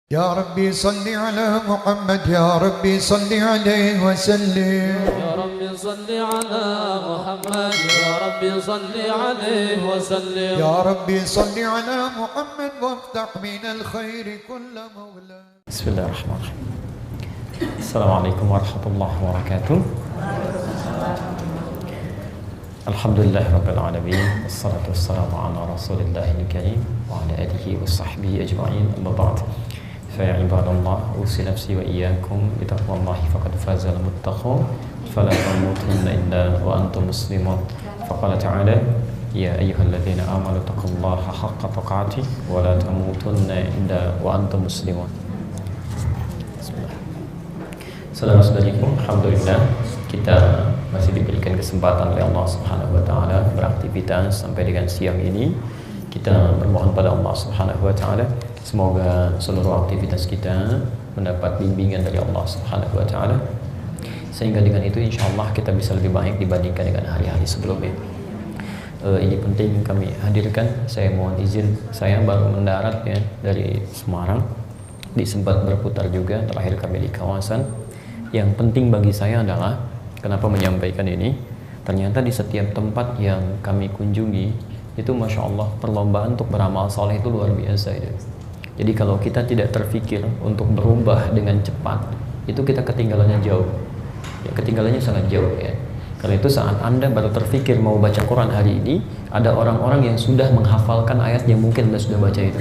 يا ربي صل على محمد يا ربي صل عليه وسلم يا ربي صل على محمد يا ربي صل عليه وسلم يا ربي صل على محمد وافتح من الخير كل مولى. بسم الله الرحمن الرحيم. السلام عليكم ورحمة الله وبركاته. الحمد لله رب العالمين والصلاة والسلام على رسول الله الكريم وعلى آله وصحبه أجمعين. أما بعد فيا عباد الله أوصي نفسي وإياكم بتقوى الله فقد فاز المتقون فلا تموتن إلا وأنتم مسلمون. فقال تعالى يا أيها الذين آمنوا اتقوا الله حق تقاته ولا تموتن إلا وأنتم مسلمون. Saudara-saudariku, alhamdulillah kita masih diberikan kesempatan oleh Allah Subhanahu wa taala beraktivitas sampai dengan siang ini. Kita bermohon pada Allah Subhanahu wa taala semoga seluruh aktivitas kita mendapat bimbingan dari Allah Subhanahu wa taala sehingga dengan itu insyaallah kita bisa lebih baik dibandingkan dengan hari-hari sebelumnya. Ini penting kami hadirkan. Saya mohon izin, saya baru mendarat ya dari Semarang, sempat berputar juga terakhir kami di kawasan. Yang penting bagi saya adalah kenapa menyampaikan ini, ternyata di setiap tempat yang kami kunjungi itu Masya Allah perlombaan untuk beramal soleh itu luar biasa itu. Jadi kalau kita tidak terfikir untuk berubah dengan cepat, itu kita ketinggalannya jauh ya, ketinggalannya sangat jauh ya. Karena itu saat Anda baru terfikir mau baca Quran hari ini, ada orang-orang yang sudah menghafalkan ayat yang mungkin Anda sudah baca itu.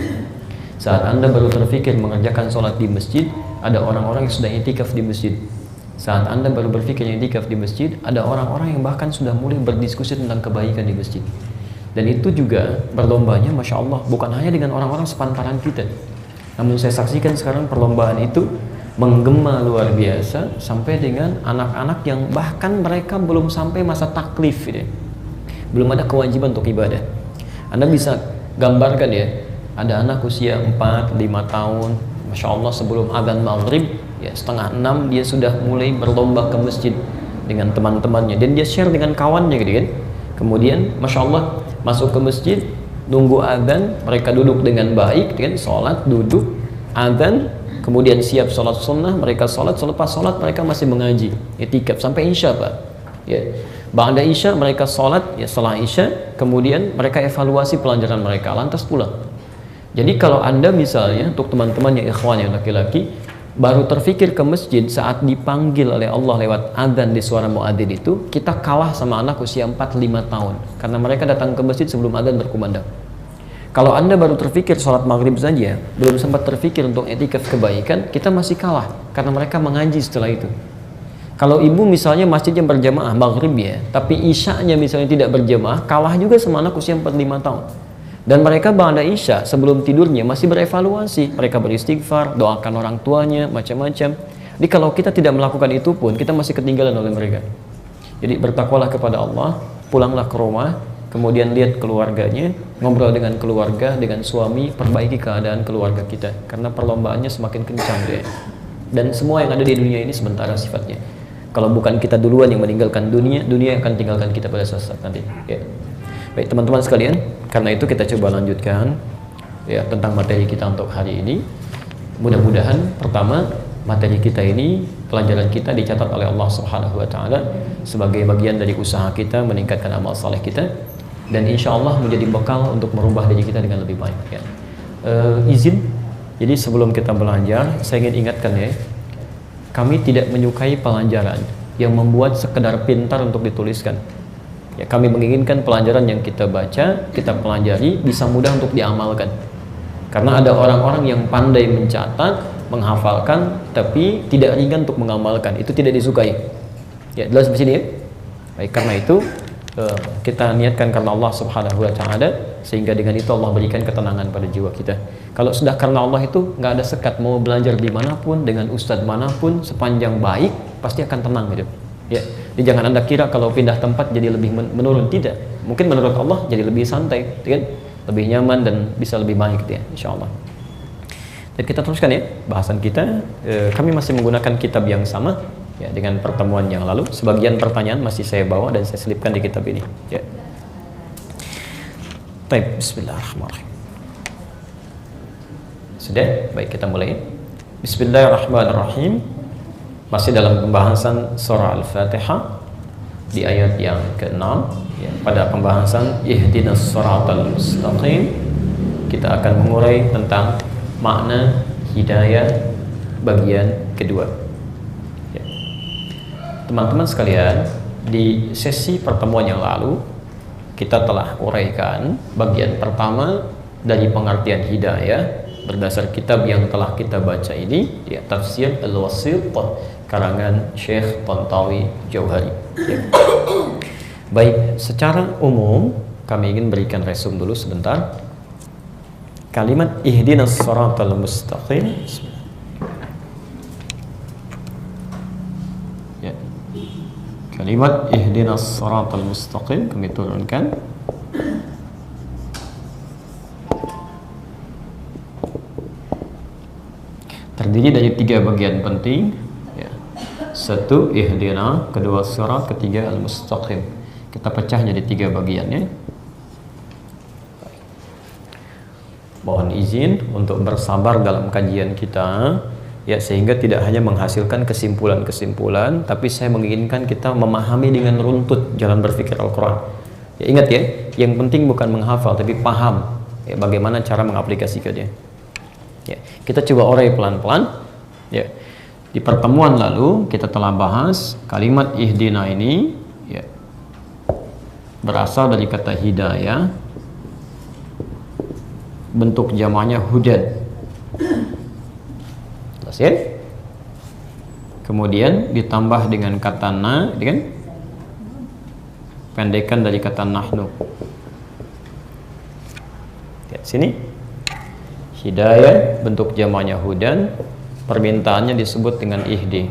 Saat Anda baru terfikir mengerjakan sholat di masjid, ada orang-orang yang sudah i'tikaf di masjid. Saat Anda baru berpikir i'tikaf di masjid, ada orang-orang yang bahkan sudah mulai berdiskusi tentang kebaikan di masjid. Dan itu juga berlombanya Masya Allah bukan hanya dengan orang-orang sepantaran kita, namun saya saksikan sekarang perlombaan itu menggema luar biasa sampai dengan anak-anak yang bahkan mereka belum sampai masa taklif gitu. Belum ada kewajiban untuk ibadah. Anda bisa gambarkan ya, ada anak usia 4-5 tahun, Masya Allah sebelum azan maghrib ya 5:30 dia sudah mulai berlomba ke masjid dengan teman-temannya dan dia share dengan kawannya gitu kan. Kemudian Masya Allah masuk ke masjid, nunggu azan, mereka duduk dengan baik kan, sholat, duduk, azan, kemudian siap sholat sunnah, mereka sholat, selepas sholat mereka masih mengaji i'tikaf sampai isya Pak ya. Ba'da isya mereka sholat ya, setelah isya kemudian mereka evaluasi pelajaran mereka lantas pulang. Jadi kalau Anda misalnya untuk teman-teman yang ikhwan yang laki-laki baru terfikir ke masjid saat dipanggil oleh Allah lewat adzan di suara muadzin itu, kita kalah sama anak usia 4-5 tahun karena mereka datang ke masjid sebelum adzan berkumandang. Kalau Anda baru terfikir sholat maghrib saja, belum sempat terfikir untuk i'tikaf kebaikan, kita masih kalah karena mereka mengaji setelah itu. Kalau ibu misalnya masjidnya berjamaah maghrib ya, tapi isya'nya misalnya tidak berjamaah, kalah juga sama anak usia 4-5 tahun. Dan mereka ba'da isya sebelum tidurnya masih berevaluasi, mereka beristighfar, doakan orang tuanya, macam-macam. Jadi kalau kita tidak melakukan itu pun kita masih ketinggalan oleh mereka. Jadi bertakwalah kepada Allah, pulanglah ke rumah, kemudian lihat keluarganya, ngobrol dengan keluarga, dengan suami, perbaiki keadaan keluarga kita karena perlombaannya semakin kencang deh. Dan semua yang ada di dunia ini sementara sifatnya. Kalau bukan kita duluan yang meninggalkan dunia, dunia akan tinggalkan kita pada saat nanti ya. Baik teman-teman sekalian, karena itu kita coba lanjutkan ya tentang materi kita untuk hari ini. Mudah-mudahan pertama materi kita ini, pelajaran kita dicatat oleh Allah Subhanahu wa taala sebagai bagian dari usaha kita meningkatkan amal saleh kita dan insya Allah menjadi bekal untuk merubah diri kita dengan lebih baik ya. Izin, jadi sebelum kita belajar saya ingin ingatkan ya, kami tidak menyukai pelajaran yang membuat sekedar pintar untuk dituliskan. Ya, kami menginginkan pelajaran yang kita baca, kita pelajari bisa mudah untuk diamalkan. Karena ada orang-orang yang pandai mencatat, menghafalkan, tapi tidak ringan untuk mengamalkan. Itu tidak disukai. Ya, jelas di sini ya. Baik, karena itu kita niatkan karena Allah Subhanahu wa taala sehingga dengan itu Allah berikan ketenangan pada jiwa kita. Kalau sudah karena Allah itu nggak ada sekat, mau belajar dimanapun dengan ustadz manapun sepanjang baik pasti akan tenang gitu. Ya, jadi jangan Anda kira kalau pindah tempat jadi lebih menurun, tidak. Mungkin menurut Allah jadi lebih santai, kan? Lebih nyaman dan bisa lebih baik gitu ya, insyaallah. Dan kita teruskan ya bahasan kita. Kami masih menggunakan kitab yang sama ya dengan pertemuan yang lalu. Sebagian pertanyaan masih saya bawa dan saya selipkan di kitab ini. Ya. Baik, bismillahirrahmanirrahim. Sudah? Baik, kita mulai. Bismillahirrahmanirrahim. Masih dalam pembahasan surah Al-Fatihah di ayat yang ke-6 ya, pada pembahasan ihdinas siratal mustaqim kita akan mengurai tentang makna hidayah bagian kedua ya. Teman-teman sekalian, di sesi pertemuan yang lalu kita telah uraikan bagian pertama dari pengertian hidayah berdasar kitab yang telah kita baca ini ya, Tafsir Al-Wasit karangan Syekh Tantawi Jauhari ya. Baik, secara umum kami ingin berikan resum dulu sebentar. Kalimat ihdinas siratal mustaqim ya. Kalimat ihdinas siratal mustaqim kami turunkan. Terdiri dari 3 bagian penting ya. 1 ihdina, kedua sirat, ketiga al-mustaqim. Kita pecah jadi 3 bagiannya. Mohon izin untuk bersabar dalam kajian kita ya, sehingga tidak hanya menghasilkan kesimpulan-kesimpulan, tapi saya menginginkan kita memahami dengan runtut jalan berpikir Al-Quran ya. Ingat ya, yang penting bukan menghafal tapi paham ya, bagaimana cara mengaplikasikannya ya. Kita coba urai pelan-pelan ya. Di pertemuan lalu kita telah bahas kalimat ihdina ini ya, berasal dari kata hidayah, bentuk jamaknya hudan. Jelas ya? Kemudian ditambah dengan kata na, kan? Pendekan dari kata nahnu. Lihat sini. Hidayah bentuk jamaknya hudan, permintaannya disebut dengan ihdi.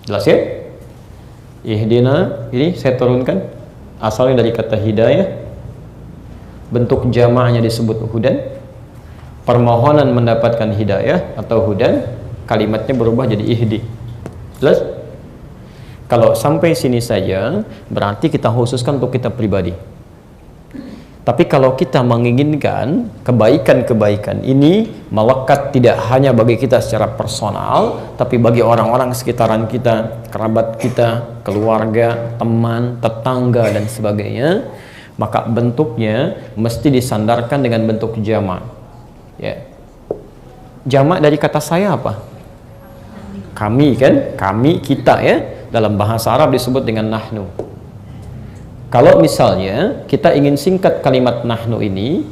Jelas ya? Ihdina ini saya turunkan asalnya dari kata hidayah, bentuk jamaknya disebut hudan, permohonan mendapatkan hidayah atau hudan, kalimatnya berubah jadi ihdi. Jelas? Kalau sampai sini saja berarti kita khususkan untuk kita pribadi. Tapi kalau kita menginginkan kebaikan-kebaikan ini melekat tidak hanya bagi kita secara personal, tapi bagi orang-orang sekitaran kita, kerabat kita, keluarga, teman, tetangga, dan sebagainya, maka bentuknya mesti disandarkan dengan bentuk jamak ya. Jamak dari kata saya apa? Kami kan? Kami, kita ya. Dalam bahasa Arab disebut dengan nahnu. Kalau misalnya kita ingin singkat kalimat nahnu ini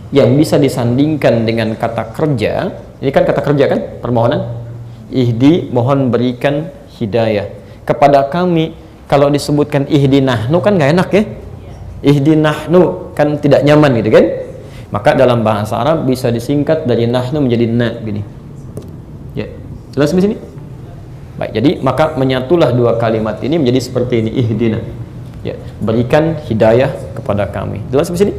yang bisa disandingkan dengan kata kerja, ini kan kata kerja kan, permohonan. Ihdi, mohon berikan hidayah kepada kami. Kalau disebutkan ihdi nahnu kan nggak enak ya. Ihdi nahnu kan tidak nyaman gitu kan. Maka dalam bahasa Arab bisa disingkat dari nahnu menjadi na gini. Ya, jelas di sini? Baik, jadi maka menyatulah 2 kalimat ini menjadi seperti ini, ihdina. Ya, berikan hidayah kepada kami. Jelas di sini?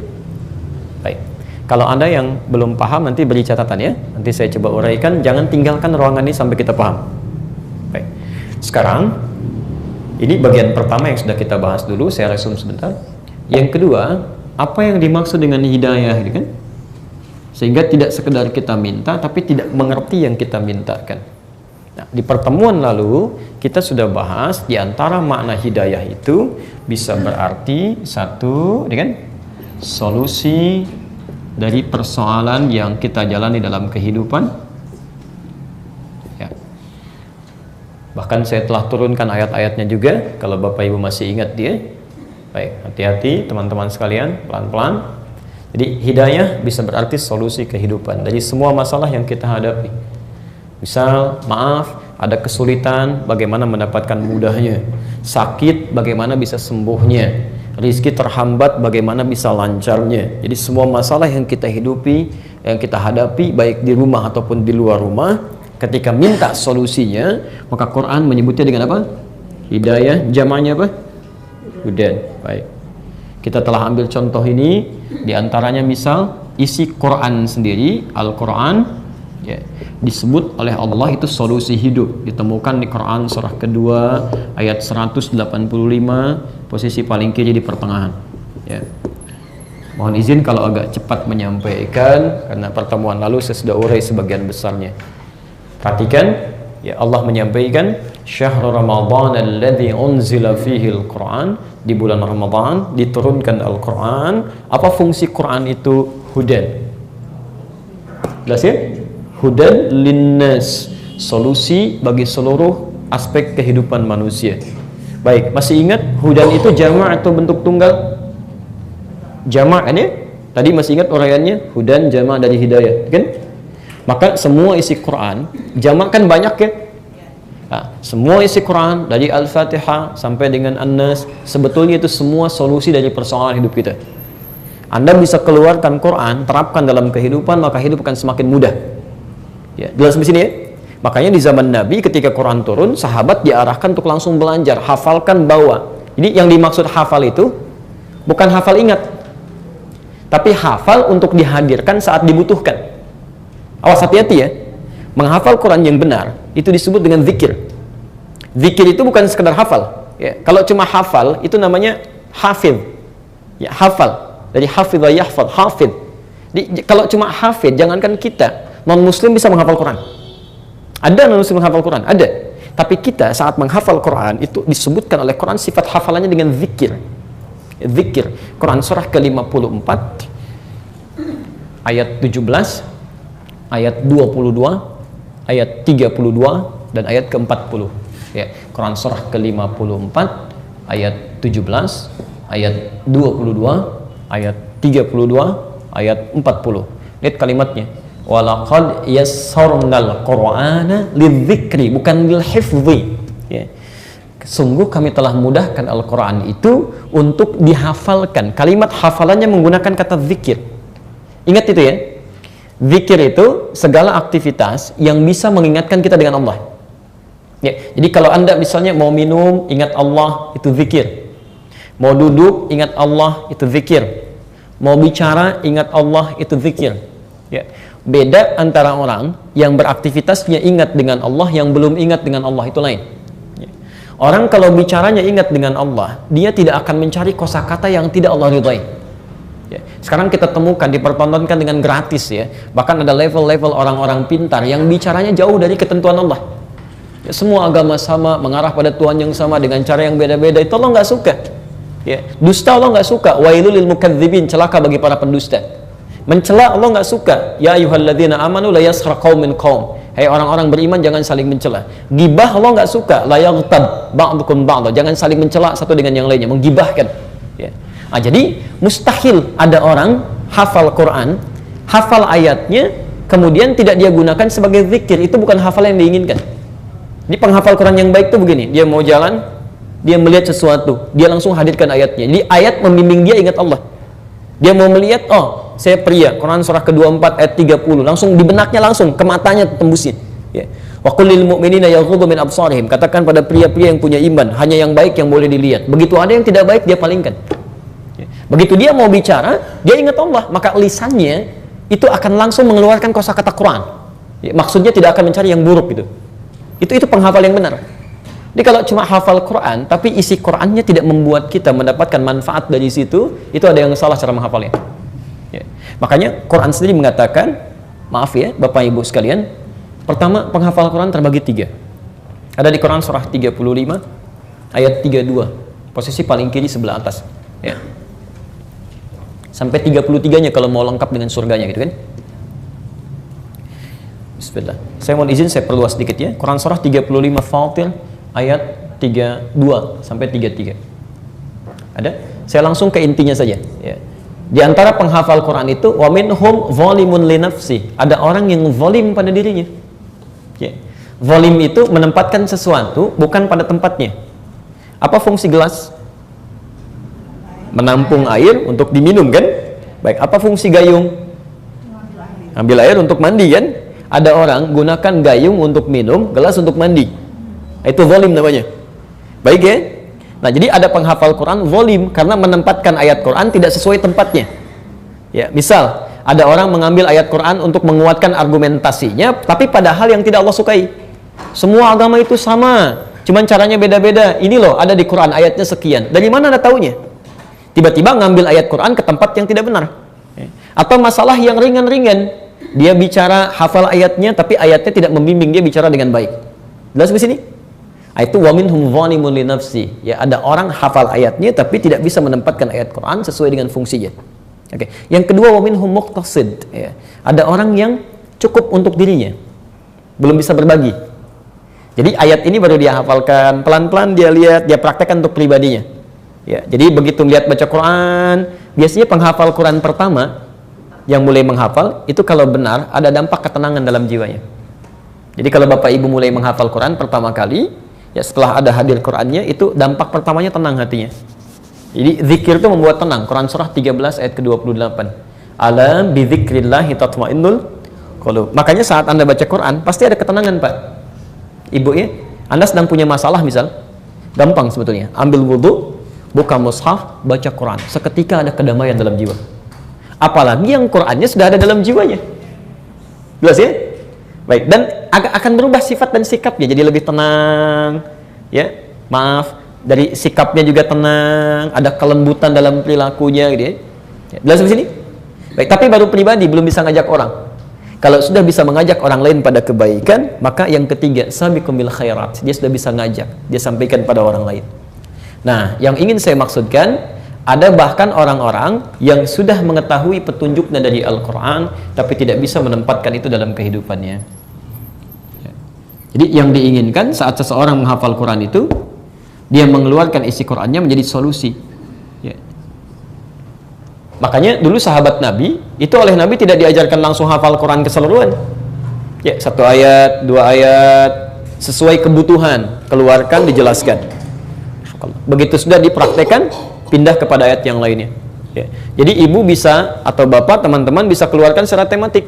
Baik. Kalau Anda yang belum paham nanti beri catatan ya. Nanti saya coba uraikan, jangan tinggalkan ruangan ini sampai kita paham. Baik. Sekarang ini bagian pertama yang sudah kita bahas dulu, saya resum sebentar. Yang kedua, apa yang dimaksud dengan hidayah gitu kan? Sehingga tidak sekedar kita minta tapi tidak mengerti yang kita mintakan. Nah, di pertemuan lalu kita sudah bahas di antara makna hidayah itu bisa berarti satu dengan solusi dari persoalan yang kita jalani dalam kehidupan ya. Bahkan saya telah turunkan ayat-ayatnya juga kalau Bapak Ibu masih ingat dia. Baik, hati-hati teman-teman sekalian, pelan-pelan. Jadi hidayah bisa berarti solusi kehidupan dari semua masalah yang kita hadapi. Misal, maaf, ada kesulitan, bagaimana mendapatkan mudahnya. Sakit, bagaimana bisa sembuhnya. Rizki terhambat, bagaimana bisa lancarnya. Jadi semua masalah yang kita hidupi, yang kita hadapi, baik di rumah ataupun di luar rumah, ketika minta solusinya, maka Quran menyebutnya dengan apa? Hidayah, jamaknya apa? Hudan. Baik. Kita telah ambil contoh ini, diantaranya misal, isi Quran sendiri, Al-Quran, ya, disebut oleh Allah itu solusi hidup, ditemukan di Quran surah kedua ayat 185, posisi paling kiri di pertengahan ya. Mohon izin kalau agak cepat menyampaikan karena pertemuan lalu saya sudah urai sebagian besarnya. Perhatikan, ya, Allah menyampaikan syahrul ramadhan alladzi unzila fihi al-Qur'an, di bulan Ramadan diturunkan Al-Qur'an. Apa fungsi Quran itu? Hudan. Jelas ya? Hudan linnas, solusi bagi seluruh aspek kehidupan manusia. Baik, masih ingat hudan itu jamak atau bentuk tunggal? Jamak kan ya? Tadi masih ingat uraiannya? Hudan jamak dari hidayah, kan? Maka semua isi Quran jamak kan banyak ya? Nah, semua isi Quran dari Al-Fatihah sampai dengan An-Nas, sebetulnya itu semua solusi dari persoalan hidup kita. Anda bisa keluarkan Quran, terapkan dalam kehidupan, maka hidup akan semakin mudah. Ya, jelas di sini ya? Makanya di zaman Nabi ketika Quran turun, sahabat diarahkan untuk langsung belajar, hafalkan, bawa. Jadi yang dimaksud hafal itu bukan hafal ingat, tapi hafal untuk dihadirkan saat dibutuhkan. Awas, hati-hati ya. Menghafal Quran yang benar itu disebut dengan zikir. Zikir itu bukan sekedar hafal ya. Kalau cuma hafal itu namanya hafidh ya, hafal dari hafidha yahfadh, hafidh. Kalau cuma hafidh, jangankan kita, non muslim bisa menghafal Quran. Ada non muslim menghafal Quran, ada. Tapi kita saat menghafal Quran itu disebutkan oleh Quran sifat hafalannya dengan zikir. Zikir. Quran surah ke-54 ayat 17, ayat 22, ayat 32 dan ayat ke-40 ya. Quran surah ke-54 ayat 17, ayat 22, ayat 32, ayat 40. Lihat kalimatnya. Walaqad yassarnal Qur'ana lidzikri, bukan lilhifzi ya. Sungguh kami telah mudahkan Al-Quran itu untuk dihafalkan. Kalimat hafalannya menggunakan kata zikir. Ingat itu ya. Zikir itu segala aktivitas yang bisa mengingatkan kita dengan Allah ya. Jadi kalau Anda misalnya mau minum, ingat Allah, itu zikir. Mau duduk, ingat Allah, itu zikir. Mau bicara, ingat Allah, itu zikir ya. Beda antara orang yang beraktivitasnya ingat dengan Allah, yang belum ingat dengan Allah, itu lain ya. Orang kalau bicaranya ingat dengan Allah, dia tidak akan mencari kosakata yang tidak Allah ridhai ya. Sekarang kita temukan, dipertontonkan dengan gratis ya. Bahkan ada level-level orang-orang pintar yang bicaranya jauh dari ketentuan Allah ya. Semua agama sama, mengarah pada Tuhan yang sama dengan cara yang beda-beda. Itu Allah nggak suka ya. Dusta Allah nggak suka. Wailul lil mukadzibin, celaka bagi para pendusta. Mencela Allah nggak suka. Ya ayyuhalladzina amanu la yaskhar qaumin qaum. Hai orang-orang beriman, jangan saling mencela. Gibah Allah nggak suka. La yaghtab ba'dukum ba'dha, jangan saling mencela satu dengan yang lainnya, menggibahkan ya. Nah, jadi mustahil ada orang hafal Quran, hafal ayatnya, kemudian tidak dia gunakan sebagai zikir. Itu bukan hafal yang diinginkan. Jadi penghafal Quran yang baik itu begini, dia mau jalan, dia melihat sesuatu, dia langsung hadirkan ayatnya. Jadi ayat membimbing dia ingat Allah. Dia mau melihat, oh saya pria, Quran surah ke-24 ayat 30, langsung di benaknya, langsung ke matanya tembusin ya. Wa qul lil mu'minina yaghuddu min absarihim, katakan pada pria-pria yang punya iman, hanya yang baik yang boleh dilihat. Begitu ada yang tidak baik, dia palingkan ya. Begitu dia mau bicara, dia ingat Allah, maka lisannya itu akan langsung mengeluarkan kosakata Quran ya. Maksudnya tidak akan mencari yang buruk gitu. Itu penghafal yang benar. Jadi kalau cuma hafal Quran tapi isi Qurannya tidak membuat kita mendapatkan manfaat dari situ, itu ada yang salah cara menghafalnya ya. Makanya Quran sendiri mengatakan, maaf ya Bapak Ibu sekalian, pertama penghafal Quran terbagi 3. Ada di Quran surah 35 ayat 32, posisi paling kiri sebelah atas ya. Sampai 33-nya kalau mau lengkap dengan surganya gitu kan. Bismillah. Saya mohon izin saya perluas sedikit ya. Quran surah 35 Fatir ayat 32 sampai 33. Ada? Saya langsung ke intinya saja ya. Di antara penghafal Quran itu, wa minhum zalimun li nafsi, ada orang yang zalim pada dirinya ya. Zalim itu menempatkan sesuatu bukan pada tempatnya. Apa fungsi gelas? Menampung air untuk diminum kan? Baik, apa fungsi gayung? Ambil air untuk mandi kan? Ada orang gunakan gayung untuk minum, gelas untuk mandi. Itu zalim namanya. Baik ya? Nah, jadi ada penghafal Quran zalim karena menempatkan ayat Quran tidak sesuai tempatnya. Ya, misal ada orang mengambil ayat Quran untuk menguatkan argumentasinya, tapi padahal yang tidak Allah sukai. Semua agama itu sama, cuman caranya beda-beda. Ini loh ada di Quran ayatnya sekian. Dari mana Anda taunya? Tiba-tiba ngambil ayat Quran ke tempat yang tidak benar. Atau masalah yang ringan-ringan, dia bicara hafal ayatnya tapi ayatnya tidak membimbing dia bicara dengan baik. Jelas di sini? Itu wa minhum zalimun li nafsi. Ya, ada orang hafal ayatnya tapi tidak bisa menempatkan ayat Quran sesuai dengan fungsinya. Oke. Yang kedua wa minhum muqtasid, ya. Ada orang yang cukup untuk dirinya. Belum bisa berbagi. Jadi ayat ini baru dia hafalkan, pelan-pelan dia lihat, dia praktekkan untuk pribadinya. Ya, jadi begitu lihat baca Quran, biasanya penghafal Quran pertama yang mulai menghafal itu kalau benar ada dampak ketenangan dalam jiwanya. Jadi kalau Bapak Ibu mulai menghafal Quran pertama kali, ya setelah ada hadir Qurannya, itu dampak pertamanya tenang hatinya. Jadi zikir itu membuat tenang. Quran surah 13 ayat ke-28. Ala bi dzikrillahi tatmainnul qulub. Makanya saat Anda baca Quran pasti ada ketenangan, Pak. Ibu ya, Anda sedang punya masalah misal, gampang sebetulnya. Ambil wudu, buka mushaf, baca Quran. Seketika ada kedamaian dalam jiwa. Apalagi yang Qurannya sudah ada dalam jiwanya. Jelas ya? Baik, dan akan berubah sifat dan sikapnya jadi lebih tenang, ya. Maaf, dari sikapnya juga tenang, ada kelembutan dalam perilakunya gitu ya. Jelas di sini? Baik, tapi baru pribadi belum bisa ngajak orang. Kalau sudah bisa mengajak orang lain pada kebaikan, maka yang ketiga, sabiqum bil khairat. Dia sudah bisa ngajak, dia sampaikan pada orang lain. Nah, yang ingin saya maksudkan, ada bahkan orang-orang yang sudah mengetahui petunjuknya dari Al-Quran, tapi tidak bisa menempatkan itu dalam kehidupannya. Jadi yang diinginkan saat seseorang menghafal Quran itu, dia mengeluarkan isi Qurannya menjadi solusi. Ya. Makanya dulu sahabat Nabi, itu oleh Nabi tidak diajarkan langsung hafal Quran keseluruhan. Ya, 1 ayat, 2 ayat, sesuai kebutuhan, keluarkan, dijelaskan. Begitu sudah dipraktekkan, pindah kepada ayat yang lainnya. Ya. Jadi ibu bisa atau bapak, teman-teman bisa keluarkan secara tematik.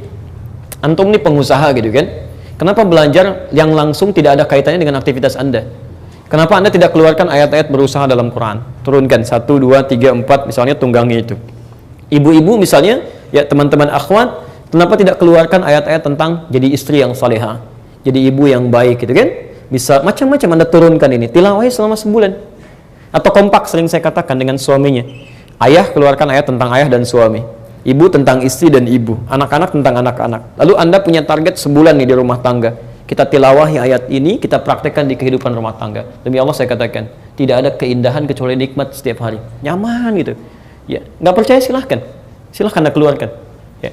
Antum nih pengusaha gitu kan? Kenapa belajar yang langsung tidak ada kaitannya dengan aktivitas Anda? Kenapa Anda tidak keluarkan ayat-ayat berusaha dalam Quran? Turunkan 1, 2, 3, 4 misalnya tunggangnya itu. Ibu-ibu misalnya, ya teman-teman akhwat, kenapa tidak keluarkan ayat-ayat tentang jadi istri yang salehah, jadi ibu yang baik gitu kan? Bisa macam-macam Anda turunkan ini, tilawah selama sebulan. Atau kompak sering saya katakan dengan suaminya. Ayah keluarkan ayat tentang ayah dan suami, ibu tentang istri dan ibu, anak-anak tentang anak-anak. Lalu Anda punya target sebulan nih di rumah tangga. Kita tilawahi ayat ini, kita praktekkan di kehidupan rumah tangga. Demi Allah saya katakan, tidak ada keindahan kecuali nikmat setiap hari. Nyaman gitu. Ya, nggak percaya silahkan Anda keluarkan. Ya.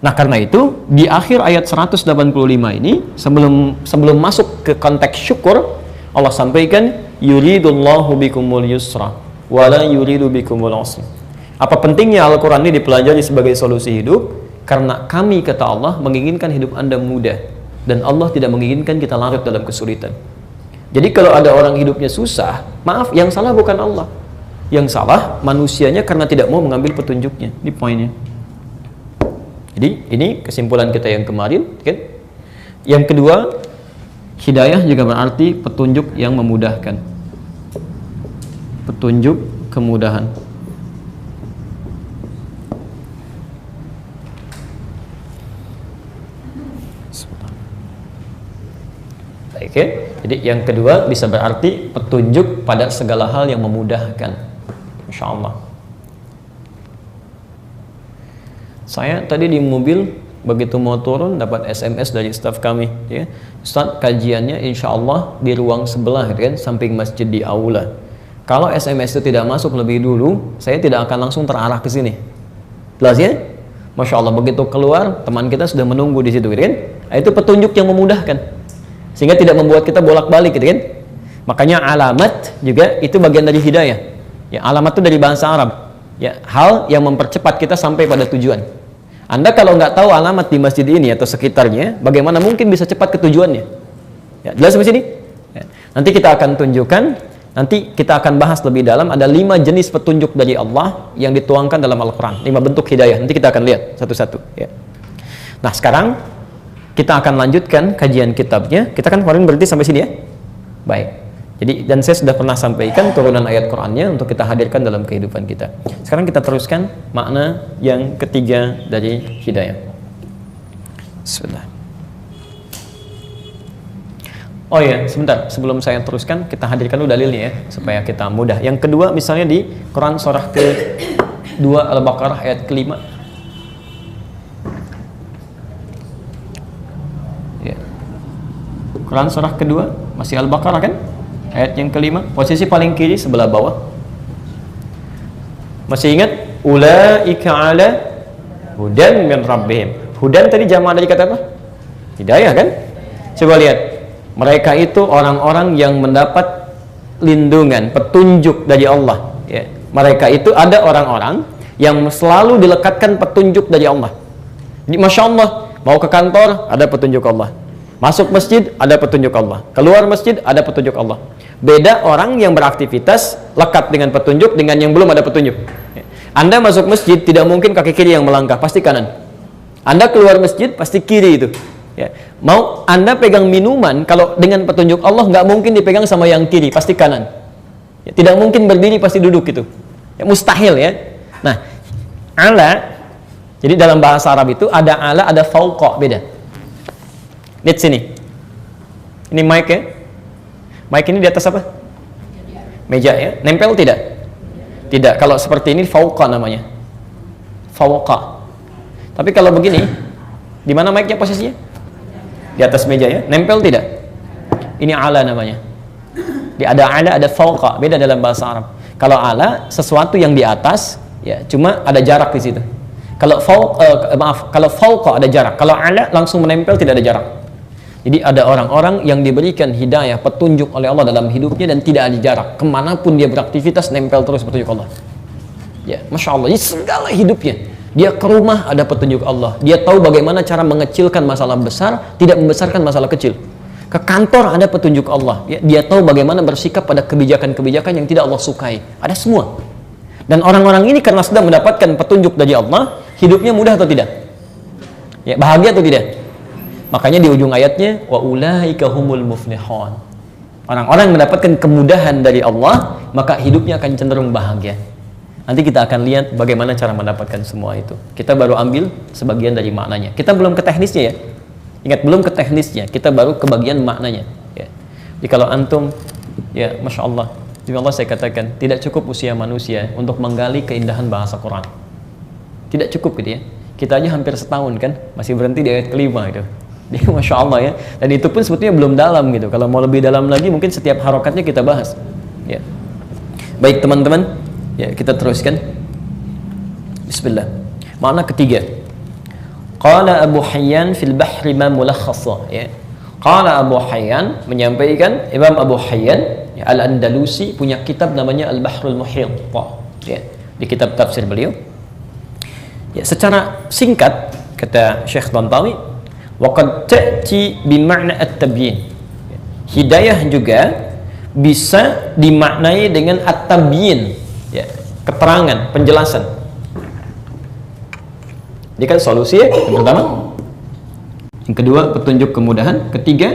Nah karena itu di akhir ayat 185 ini, sebelum masuk ke konteks syukur, Allah sampaikan, yuridullahu bikumul yusra wala yuridu bikumul usra. Apa pentingnya Al-Quran ini dipelajari sebagai solusi hidup? Karena kami, kata Allah, menginginkan hidup Anda mudah, dan Allah tidak menginginkan kita larut dalam kesulitan. Jadi kalau ada orang hidupnya susah, maaf, yang salah bukan Allah, yang salah manusianya karena tidak mau mengambil petunjuknya. Ini poinnya. Jadi ini kesimpulan kita yang kemarin kan? Yang kedua, hidayah juga berarti petunjuk yang memudahkan, petunjuk kemudahan. Oke, jadi yang kedua bisa berarti petunjuk pada segala hal yang memudahkan. Insya Allah. Saya tadi di mobil begitu mau turun dapat SMS dari staf kami, ya, Ustaz, kajiannya insya Allah di ruang sebelah, kan, samping masjid di aula. Kalau SMS itu tidak masuk lebih dulu, saya tidak akan langsung terarah ke sini. Jelas ya? Masya Allah, begitu keluar teman kita sudah menunggu di situ, kan? Itu petunjuk yang memudahkan, sehingga tidak membuat kita bolak-balik, gitu kan? Makanya alamat juga itu bagian dari hidayah. Ya, alamat itu dari bahasa Arab. Ya, hal yang mempercepat kita sampai pada tujuan. Anda kalau nggak tahu alamat di masjid ini atau sekitarnya, bagaimana mungkin bisa cepat ke tujuannya? Ya, jelas sampai sini? Ya. Nanti kita akan tunjukkan, nanti kita akan bahas lebih dalam, ada 5 jenis petunjuk dari Allah yang dituangkan dalam Al-Quran, 5 bentuk hidayah. Nanti kita akan lihat satu-satu. Ya. Nah sekarang kita akan lanjutkan kajian kitabnya. Kita kan kemarin berhenti sampai sini ya? Baik. Jadi, dan saya sudah pernah sampaikan turunan ayat Qur'annya untuk kita hadirkan dalam kehidupan kita. Sekarang kita teruskan makna yang ketiga dari hidayah. Bismillah. Oh ya, sebentar. Sebelum saya teruskan, kita hadirkan dulu dalilnya ya, supaya kita mudah. Yang kedua, misalnya di Quran surah ke-2 Al-Baqarah ayat ke-5. Ya. Quran surah ke-2 masih Al-Baqarah kan? Ayat yang ke-5, posisi paling kiri sebelah bawah. Masih ingat? Ulaika ala hudan min rabbihim. Hudan tadi jamaah dari kata apa? Hidayah kan? Coba lihat. Mereka itu orang-orang yang mendapat lindungan, petunjuk dari Allah. Ya. Mereka itu ada orang-orang yang selalu dilekatkan petunjuk dari Allah. Jadi Masya Allah, mau ke kantor ada petunjuk Allah, masuk masjid ada petunjuk Allah, keluar masjid ada petunjuk Allah. Beda orang yang beraktivitas lekat dengan petunjuk dengan yang belum ada petunjuk. Ya. Anda masuk masjid tidak mungkin kaki kiri yang melangkah, pasti kanan. Anda keluar masjid pasti kiri itu. Ya. Mau Anda pegang minuman, kalau dengan petunjuk Allah nggak mungkin dipegang sama yang kiri, pasti kanan. Ya, tidak mungkin berdiri, pasti duduk itu. Ya, mustahil ya. Nah, ala, jadi dalam bahasa Arab itu ada ala, ada fauqa, beda. Lihat sini. Ini mic ya. Mic ini di atas apa? Meja ya. Nempel tidak? Tidak. Kalau seperti ini fauqa namanya. Fauqa. Tapi kalau begini, di mana mic-nya posisinya? Di atas meja ya, nempel tidak? Ini ala namanya. Ada ala, ada fauqa, beda dalam bahasa Arab. Kalau ala sesuatu yang di atas, ya cuma ada jarak di situ. Kalau kalau fauqa ada jarak. Kalau ala langsung menempel, tidak ada jarak. Jadi ada orang-orang yang diberikan hidayah, petunjuk oleh Allah dalam hidupnya dan tidak ada jarak. Kemanapun dia beraktivitas, nempel terus petunjuk Allah. Ya, Masya Allah. Jadi segala hidupnya. Dia ke rumah ada petunjuk Allah. Dia tahu bagaimana cara mengecilkan masalah besar, tidak membesarkan masalah kecil. Ke kantor ada petunjuk Allah. Dia tahu bagaimana bersikap pada kebijakan-kebijakan yang tidak Allah sukai. Ada semua. Dan orang-orang ini karena sudah mendapatkan petunjuk dari Allah, hidupnya mudah atau tidak? Ya, bahagia atau tidak? Makanya di ujung ayatnya, wa ulaika humul muflihun. Orang-orang yang mendapatkan kemudahan dari Allah, maka hidupnya akan cenderung bahagia. Nanti kita akan lihat bagaimana cara mendapatkan semua itu. Kita baru ambil sebagian dari maknanya. Kita belum ke teknisnya ya. Ingat, belum ke teknisnya. Kita baru ke bagian maknanya. Ya. Jadi kalau antum, ya Masya Allah, demi Allah saya katakan, tidak cukup usia manusia untuk menggali keindahan bahasa Quran. Tidak cukup gitu ya. Kita aja hampir setahun kan, masih berhenti di ayat kelima itu. Jadi Masya Allah ya. Dan itu pun sebetulnya belum dalam gitu. Kalau mau lebih dalam lagi, mungkin setiap harokatnya kita bahas. Ya. Baik teman-teman. Ya, kita teruskan. Bismillah. Makna ketiga. Qala Abu Hayyan fil bahri ma mulakhasa. Ya. Qala Abu Hayyan menyampaikan, Imam Abu Hayyan ya, Al-Andalusi punya kitab namanya Al-Bahrul Muhit. Ya, di kitab tafsir beliau. Ya, secara singkat kata Syekh Tantawi, wa qad ta'ti bi ma'na at-tabyin. Hidayah juga bisa dimaknai dengan at-tabyin. Ya, keterangan, penjelasan. Ini kan solusi ya, yang pertama. Yang kedua, petunjuk kemudahan. Ketiga,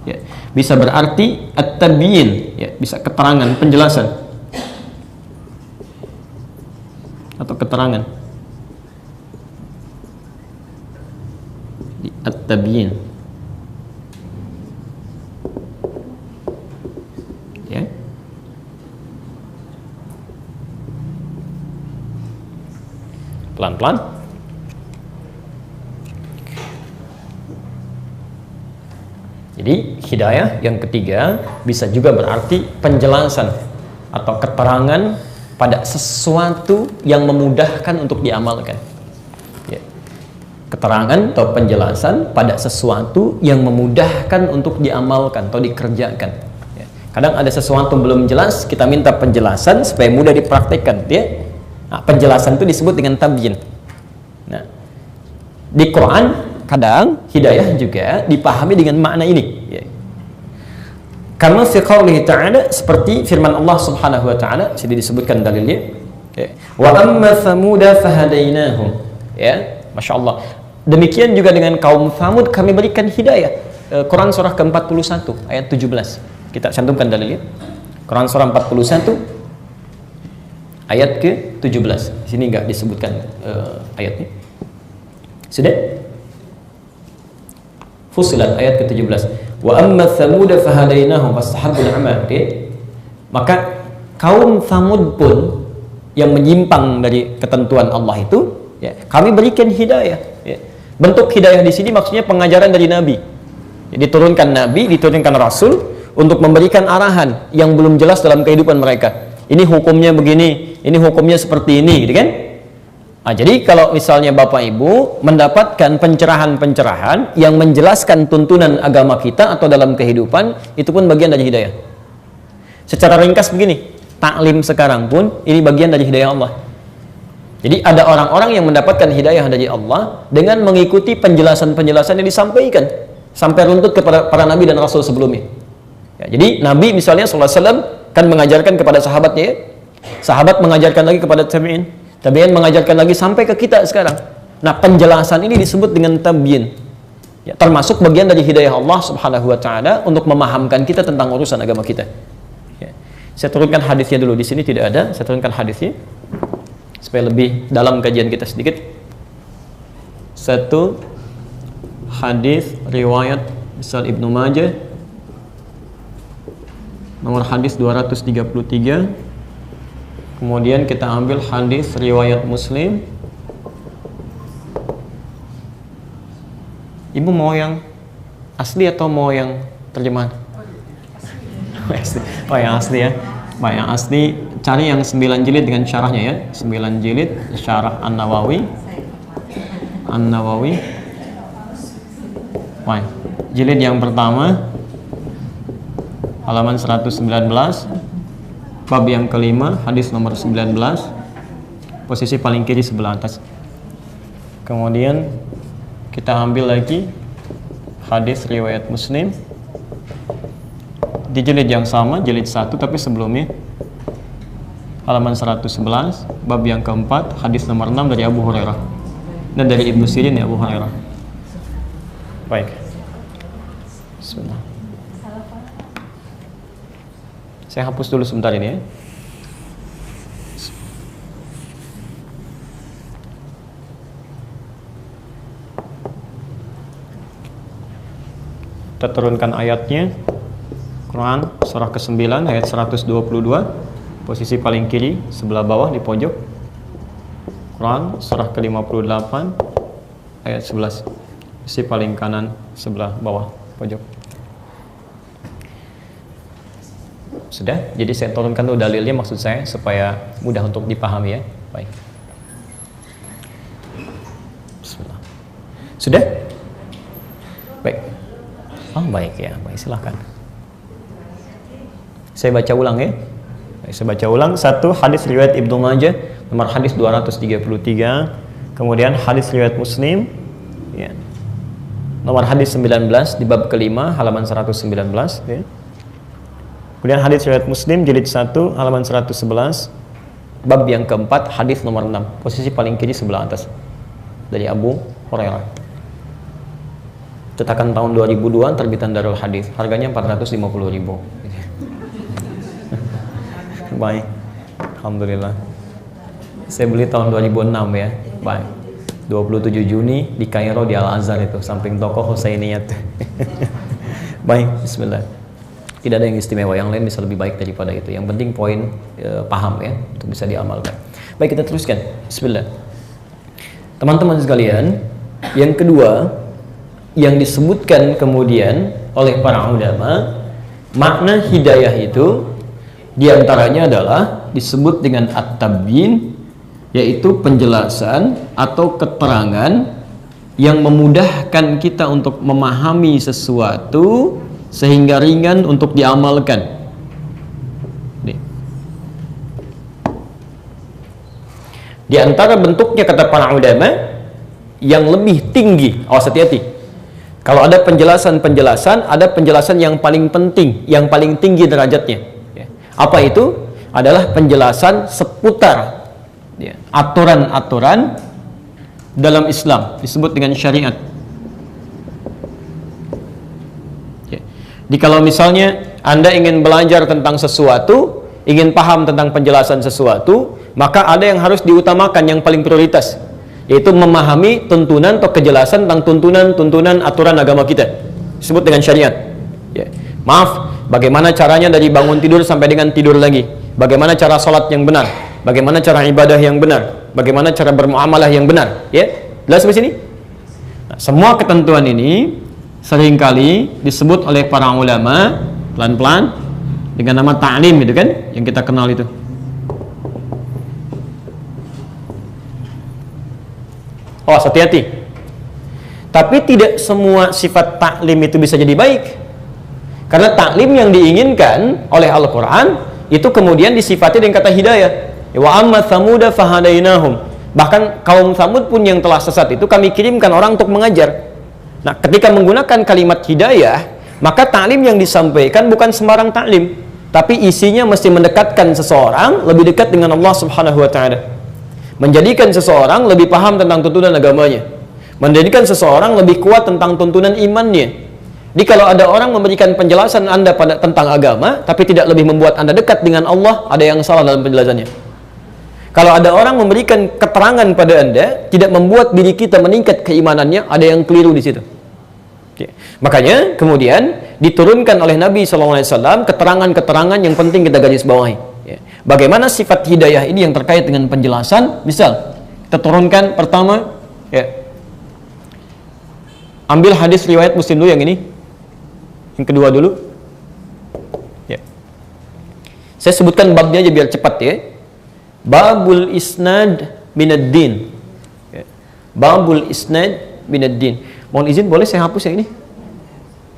ya, bisa berarti at-tabyin, ya, bisa keterangan, penjelasan. Atau keterangan. At-tabyin. Ya. Pelan-pelan. Jadi hidayah yang ketiga bisa juga berarti penjelasan atau keterangan pada sesuatu yang memudahkan untuk diamalkan. Ya. Keterangan atau penjelasan pada sesuatu yang memudahkan untuk diamalkan atau dikerjakan. Ya. Kadang ada sesuatu belum jelas, kita minta penjelasan supaya mudah dipraktekkan. Ya. Nah, penjelasan itu disebut dengan tabyin. Nah, di Quran kadang hidayah juga dipahami dengan makna ini. Ya. Karena fi qoulihi ta'ala, seperti firman Allah Subhanahu wa taala, sini disebutkan dalilnya. Ya. Wa amma thamuda fahadainahum. Ya, Masya Allah. Demikian juga dengan kaum Thamud kami berikan hidayah. Quran surah ke-41 ayat 17. Kita cantumkan dalilnya. Quran surah 41 ayat ke-17. Di sini enggak disebutkan ayatnya. Sudah? Fussilat ayat ke-17. Wa amma Thamud fahadainahum fastahabbul 'ama. Maka kaum Thamud pun yang menyimpang dari ketentuan Allah itu, ya, kami berikan hidayah. Ya. Bentuk hidayah di sini maksudnya pengajaran dari Nabi. Ya, diturunkan Nabi, diturunkan Rasul untuk memberikan arahan yang belum jelas dalam kehidupan mereka. Ini hukumnya begini, ini hukumnya seperti ini, gitu kan? Nah, jadi kalau misalnya Bapak Ibu mendapatkan pencerahan-pencerahan yang menjelaskan tuntunan agama kita atau dalam kehidupan, itu pun bagian dari hidayah. Secara ringkas begini, taklim sekarang pun ini bagian dari hidayah Allah. Jadi ada orang-orang yang mendapatkan hidayah dari Allah dengan mengikuti penjelasan-penjelasan yang disampaikan sampai runtut kepada para nabi dan rasul sebelumnya. Ya, jadi Nabi misalnya SAW kan mengajarkan kepada sahabatnya, ya. Sahabat mengajarkan lagi kepada tabi'in, tabi'in mengajarkan lagi sampai ke kita sekarang. Nah, penjelasan ini disebut dengan tabi'in. Ya, termasuk bagian dari hidayah Allah Subhanahu wa taala untuk memahamkan kita tentang urusan agama kita. Ya. Saya turunkan hadisnya dulu, di sini tidak ada, saya turunkan hadisnya supaya lebih dalam kajian kita sedikit. Satu hadis riwayat Misal Ibnu Majah nomor hadis 233. Kemudian kita ambil hadis riwayat Muslim. Ibu mau yang asli atau mau yang terjemahan? Oh, yang asli ya. Baik, yang asli cari yang 9 jilid dengan syarahnya ya. 9 jilid syarah An-Nawawi. An-Nawawi. Baik. Jilid yang pertama halaman 119, bab yang kelima, hadis nomor 19, posisi paling kiri sebelah atas. Kemudian kita ambil lagi hadis riwayat Muslim di jilid yang sama, jilid 1 tapi sebelumnya, halaman 111, bab yang keempat, hadis nomor 6 dari Abu Hurairah dan dari Ibnu Sirin ya Abu Hurairah. Baik. Bismillah. Saya hapus dulu sebentar ini ya. Kita turunkan ayatnya. Quran surah ke-9 ayat 122, posisi paling kiri sebelah bawah di pojok. Quran surah ke-58 ayat 11, posisi paling kanan sebelah bawah pojok. Sudah, jadi saya turunkan dulu dalilnya, maksud saya supaya mudah untuk dipahami ya. Baik. Bismillah. Sudah? Baik. Oh baik ya, baik silahkan. Saya baca ulang ya. Baik, saya baca ulang. Satu, hadis riwayat Ibnu Majah nomor hadis 233. Kemudian hadis riwayat Muslim ya, nomor hadis 19 di bab kelima halaman 119 ya. Kemudian hadis riwayat Muslim jilid 1 halaman 111, bab yang keempat hadis nomor 6, posisi paling kiri sebelah atas, dari Abu Hurairah. Cetakan tahun 2002 terbitan Darul Hadis, harganya 450.000. Baik, alhamdulillah. Saya beli tahun 2006 ya. Baik. 27 Juni di Kairo di Al-Azhar itu, samping toko Husainiyat. Baik, bismillah. Tidak ada yang istimewa, yang lain bisa lebih baik daripada itu. Yang penting poin paham ya, untuk bisa diamalkan. Baik, kita teruskan. Bismillah. Teman-teman sekalian, yang kedua yang disebutkan kemudian oleh para ulama, makna hidayah itu diantaranya adalah disebut dengan at-tabyin, yaitu penjelasan atau keterangan yang memudahkan kita untuk memahami sesuatu sehingga ringan untuk diamalkan. Di antara bentuknya kata para ulama yang lebih tinggi, awas hati-hati. Kalau ada penjelasan-penjelasan, ada penjelasan yang paling penting, yang paling tinggi derajatnya. Apa itu? Adalah penjelasan seputar aturan-aturan dalam Islam, disebut dengan syariat. Jadi kalau misalnya Anda ingin belajar tentang sesuatu, ingin paham tentang penjelasan sesuatu, maka ada yang harus diutamakan, yang paling prioritas. yaitu memahami tuntunan atau kejelasan tentang tuntunan aturan agama kita, disebut dengan syariat. Ya. Maaf, bagaimana caranya dari bangun tidur sampai dengan tidur lagi, bagaimana cara sholat yang benar, bagaimana cara ibadah yang benar, bagaimana cara bermuamalah yang benar. Ya, jelas di sini. Nah, semua ketentuan ini seringkali disebut oleh para ulama pelan-pelan dengan nama ta'lim, itu kan yang kita kenal itu. Oh, hati-hati. Tapi tidak semua sifat taklim itu bisa jadi baik. Karena taklim yang diinginkan oleh Al-Quran itu kemudian disifati dengan kata hidayah. Wa amma thamuda fahadainahum. Bahkan kaum Thamud pun yang telah sesat itu kami kirimkan orang untuk mengajar. Nah, ketika menggunakan kalimat hidayah, maka taklim yang disampaikan bukan sembarang taklim, tapi isinya mesti mendekatkan seseorang lebih dekat dengan Allah Subhanahu wa taala. Menjadikan seseorang lebih paham tentang tuntunan agamanya, menjadikan seseorang lebih kuat tentang tuntunan imannya. Jadi kalau ada orang memberikan penjelasan Anda tentang agama, tapi tidak lebih membuat Anda dekat dengan Allah, ada yang salah dalam penjelasannya. Kalau ada orang memberikan keterangan pada Anda, tidak membuat diri kita meningkat keimanannya, ada yang keliru di situ. Oke. Makanya kemudian diturunkan oleh Nabi SAW keterangan-keterangan yang penting kita garis bawahi. Ya. Bagaimana sifat hidayah ini yang terkait dengan penjelasan? Misal, kita turunkan pertama, ya, ambil hadis riwayat Muslim dulu yang ini, yang kedua dulu. Ya. Saya sebutkan babnya aja biar cepat ya. Babul isnad minad din. Ya. Babul isnad minad din. Mohon izin, boleh saya hapus yang ini?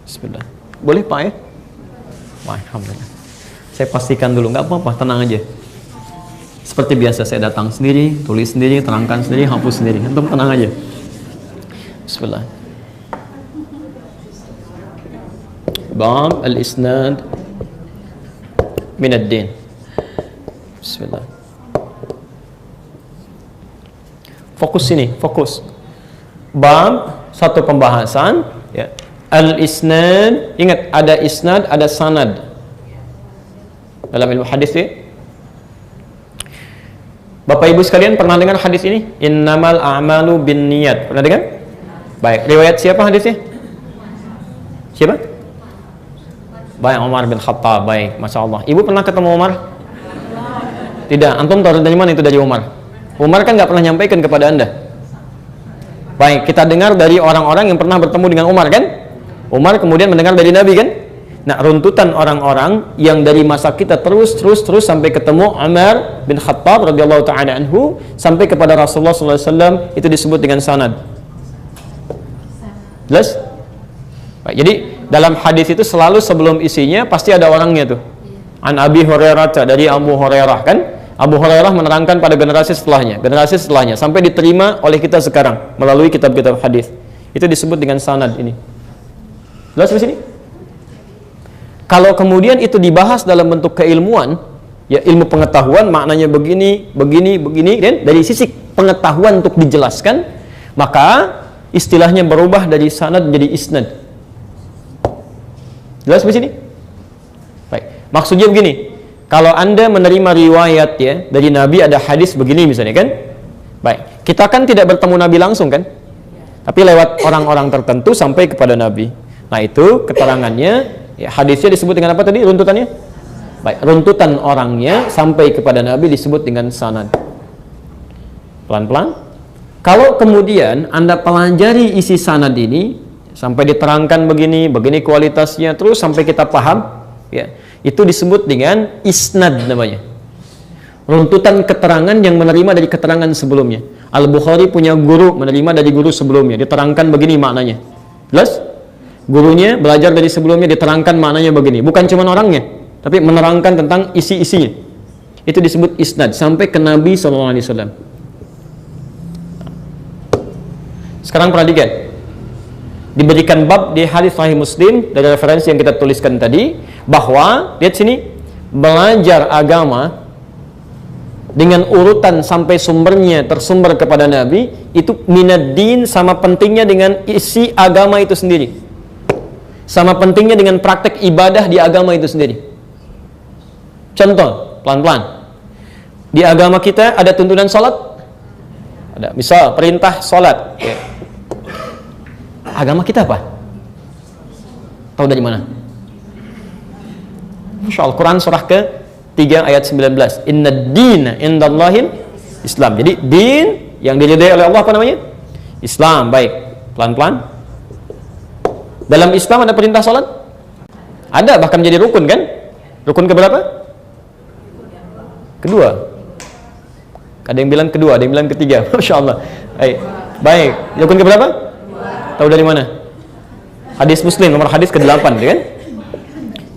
Bismillah. Boleh Pak ya? Wah, alhamdulillah. Saya pastikan dulu, nggak apa-apa, tenang aja. Seperti biasa, saya datang sendiri, tulis sendiri, terangkan sendiri, hapus sendiri. Antum tenang aja. Bismillah. Bab al-isnad minad din. Bismillah. Fokus sini, fokus. Bab, satu pembahasan, ya. Al-isnad, ingat ada isnad, ada sanad. Dalam ilmu hadis ya. Bapak Ibu sekalian pernah dengar hadis ini? Innamal a'malu binniyat. Pernah dengar? Baik, riwayat siapa hadisnya? Siapa? Baik, Umar bin Khattab. Baik, Masya Allah. Ibu pernah ketemu Umar? Tidak, antum tahu dari mana itu dari Umar? Umar kan nggak pernah nyampaikan kepada Anda. Baik, kita dengar dari orang-orang yang pernah bertemu dengan Umar kan? Umar kemudian mendengar dari Nabi kan? Nah, runtutan orang-orang yang dari masa kita terus sampai ketemu Umar bin Khattab radhiyallahu taala anhu sampai kepada Rasulullah sallallahu alaihi wasallam itu disebut dengan sanad. Jelas? Baik, jadi dalam hadis itu selalu sebelum isinya pasti ada orangnya tuh. An Abi Hurairah, dari Abu Hurairah kan? Abu Hurairah menerangkan pada generasi setelahnya sampai diterima oleh kita sekarang melalui kitab-kitab hadis. Itu disebut dengan sanad ini. Jelas di sini? Kalau kemudian itu dibahas dalam bentuk keilmuan, ya ilmu pengetahuan maknanya begini, dan dari sisi pengetahuan untuk dijelaskan, maka istilahnya berubah dari sanad menjadi isnad. Jelas di sini? Baik. Maksudnya begini, kalau Anda menerima riwayat ya dari Nabi ada hadis begini misalnya kan? Baik. Kita kan tidak bertemu Nabi langsung kan? Tapi lewat orang-orang tertentu sampai kepada Nabi. Nah, itu keterangannya. Ya, hadisnya disebut dengan apa tadi runtutannya? Baik, runtutan orangnya sampai kepada Nabi disebut dengan sanad. Pelan-pelan. Kalau kemudian Anda pelajari isi sanad ini sampai diterangkan begini kualitasnya terus sampai kita paham, ya, itu disebut dengan isnad namanya. Runtutan keterangan yang menerima dari keterangan sebelumnya. Al-Bukhari punya guru menerima dari guru sebelumnya, diterangkan begini maknanya. Jelas? Gurunya belajar dari sebelumnya diterangkan maknanya begini, bukan cuma orangnya tapi menerangkan tentang isi-isinya. Itu disebut isnad sampai ke Nabi SAW. Sekarang perhatikan, diberikan bab di hadis Sahih Muslim dari referensi yang kita tuliskan tadi, bahwa lihat sini, belajar agama dengan urutan sampai sumbernya tersumber kepada Nabi itu minad din, sama pentingnya dengan isi agama itu sendiri, sama pentingnya dengan praktek ibadah di agama itu sendiri. Contoh, pelan-pelan. Di agama kita ada tuntunan sholat? Ada. Misal perintah salat. Ya. Agama kita apa? Tahu dari mana? Masya Allah, Quran surah ke-3 ayat 19. Inna dina indallahil Islam. Jadi din yang diridai oleh Allah apa namanya? Islam. Baik, pelan-pelan. Dalam Islam ada perintah salat? Ada, bahkan menjadi rukun kan? Rukun keberapa? Kedua. Ada yang bilang kedua, ada yang bilang ketiga. Masya Allah. Baik, rukun keberapa? Tahu dari mana? Hadis Muslim nomor hadis ke-8, kan?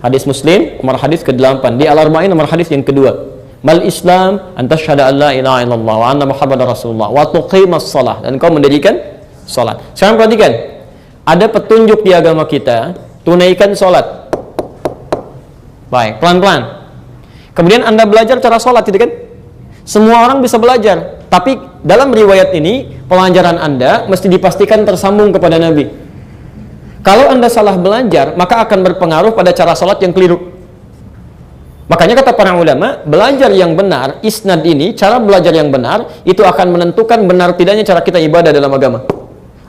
Hadis Muslim nomor hadis ke-8. Di Al-Arba'in nomor hadis yang kedua. Mal Islam anta syahada an la ilaha illallah wa anna Muhammadar Rasulullah wa tuqimas shalah, dan kau mendirikan salat. Sekarang perhatikan. Ada petunjuk di agama kita, tunaikan salat. Baik, pelan-pelan. Kemudian Anda belajar cara salat, itu kan? Semua orang bisa belajar, tapi dalam riwayat ini pelajaran Anda mesti dipastikan tersambung kepada Nabi. Kalau Anda salah belajar, maka akan berpengaruh pada cara salat yang keliru. Makanya kata para ulama, belajar yang benar, isnad ini, cara belajar yang benar, itu akan menentukan benar tidaknya cara kita ibadah dalam agama.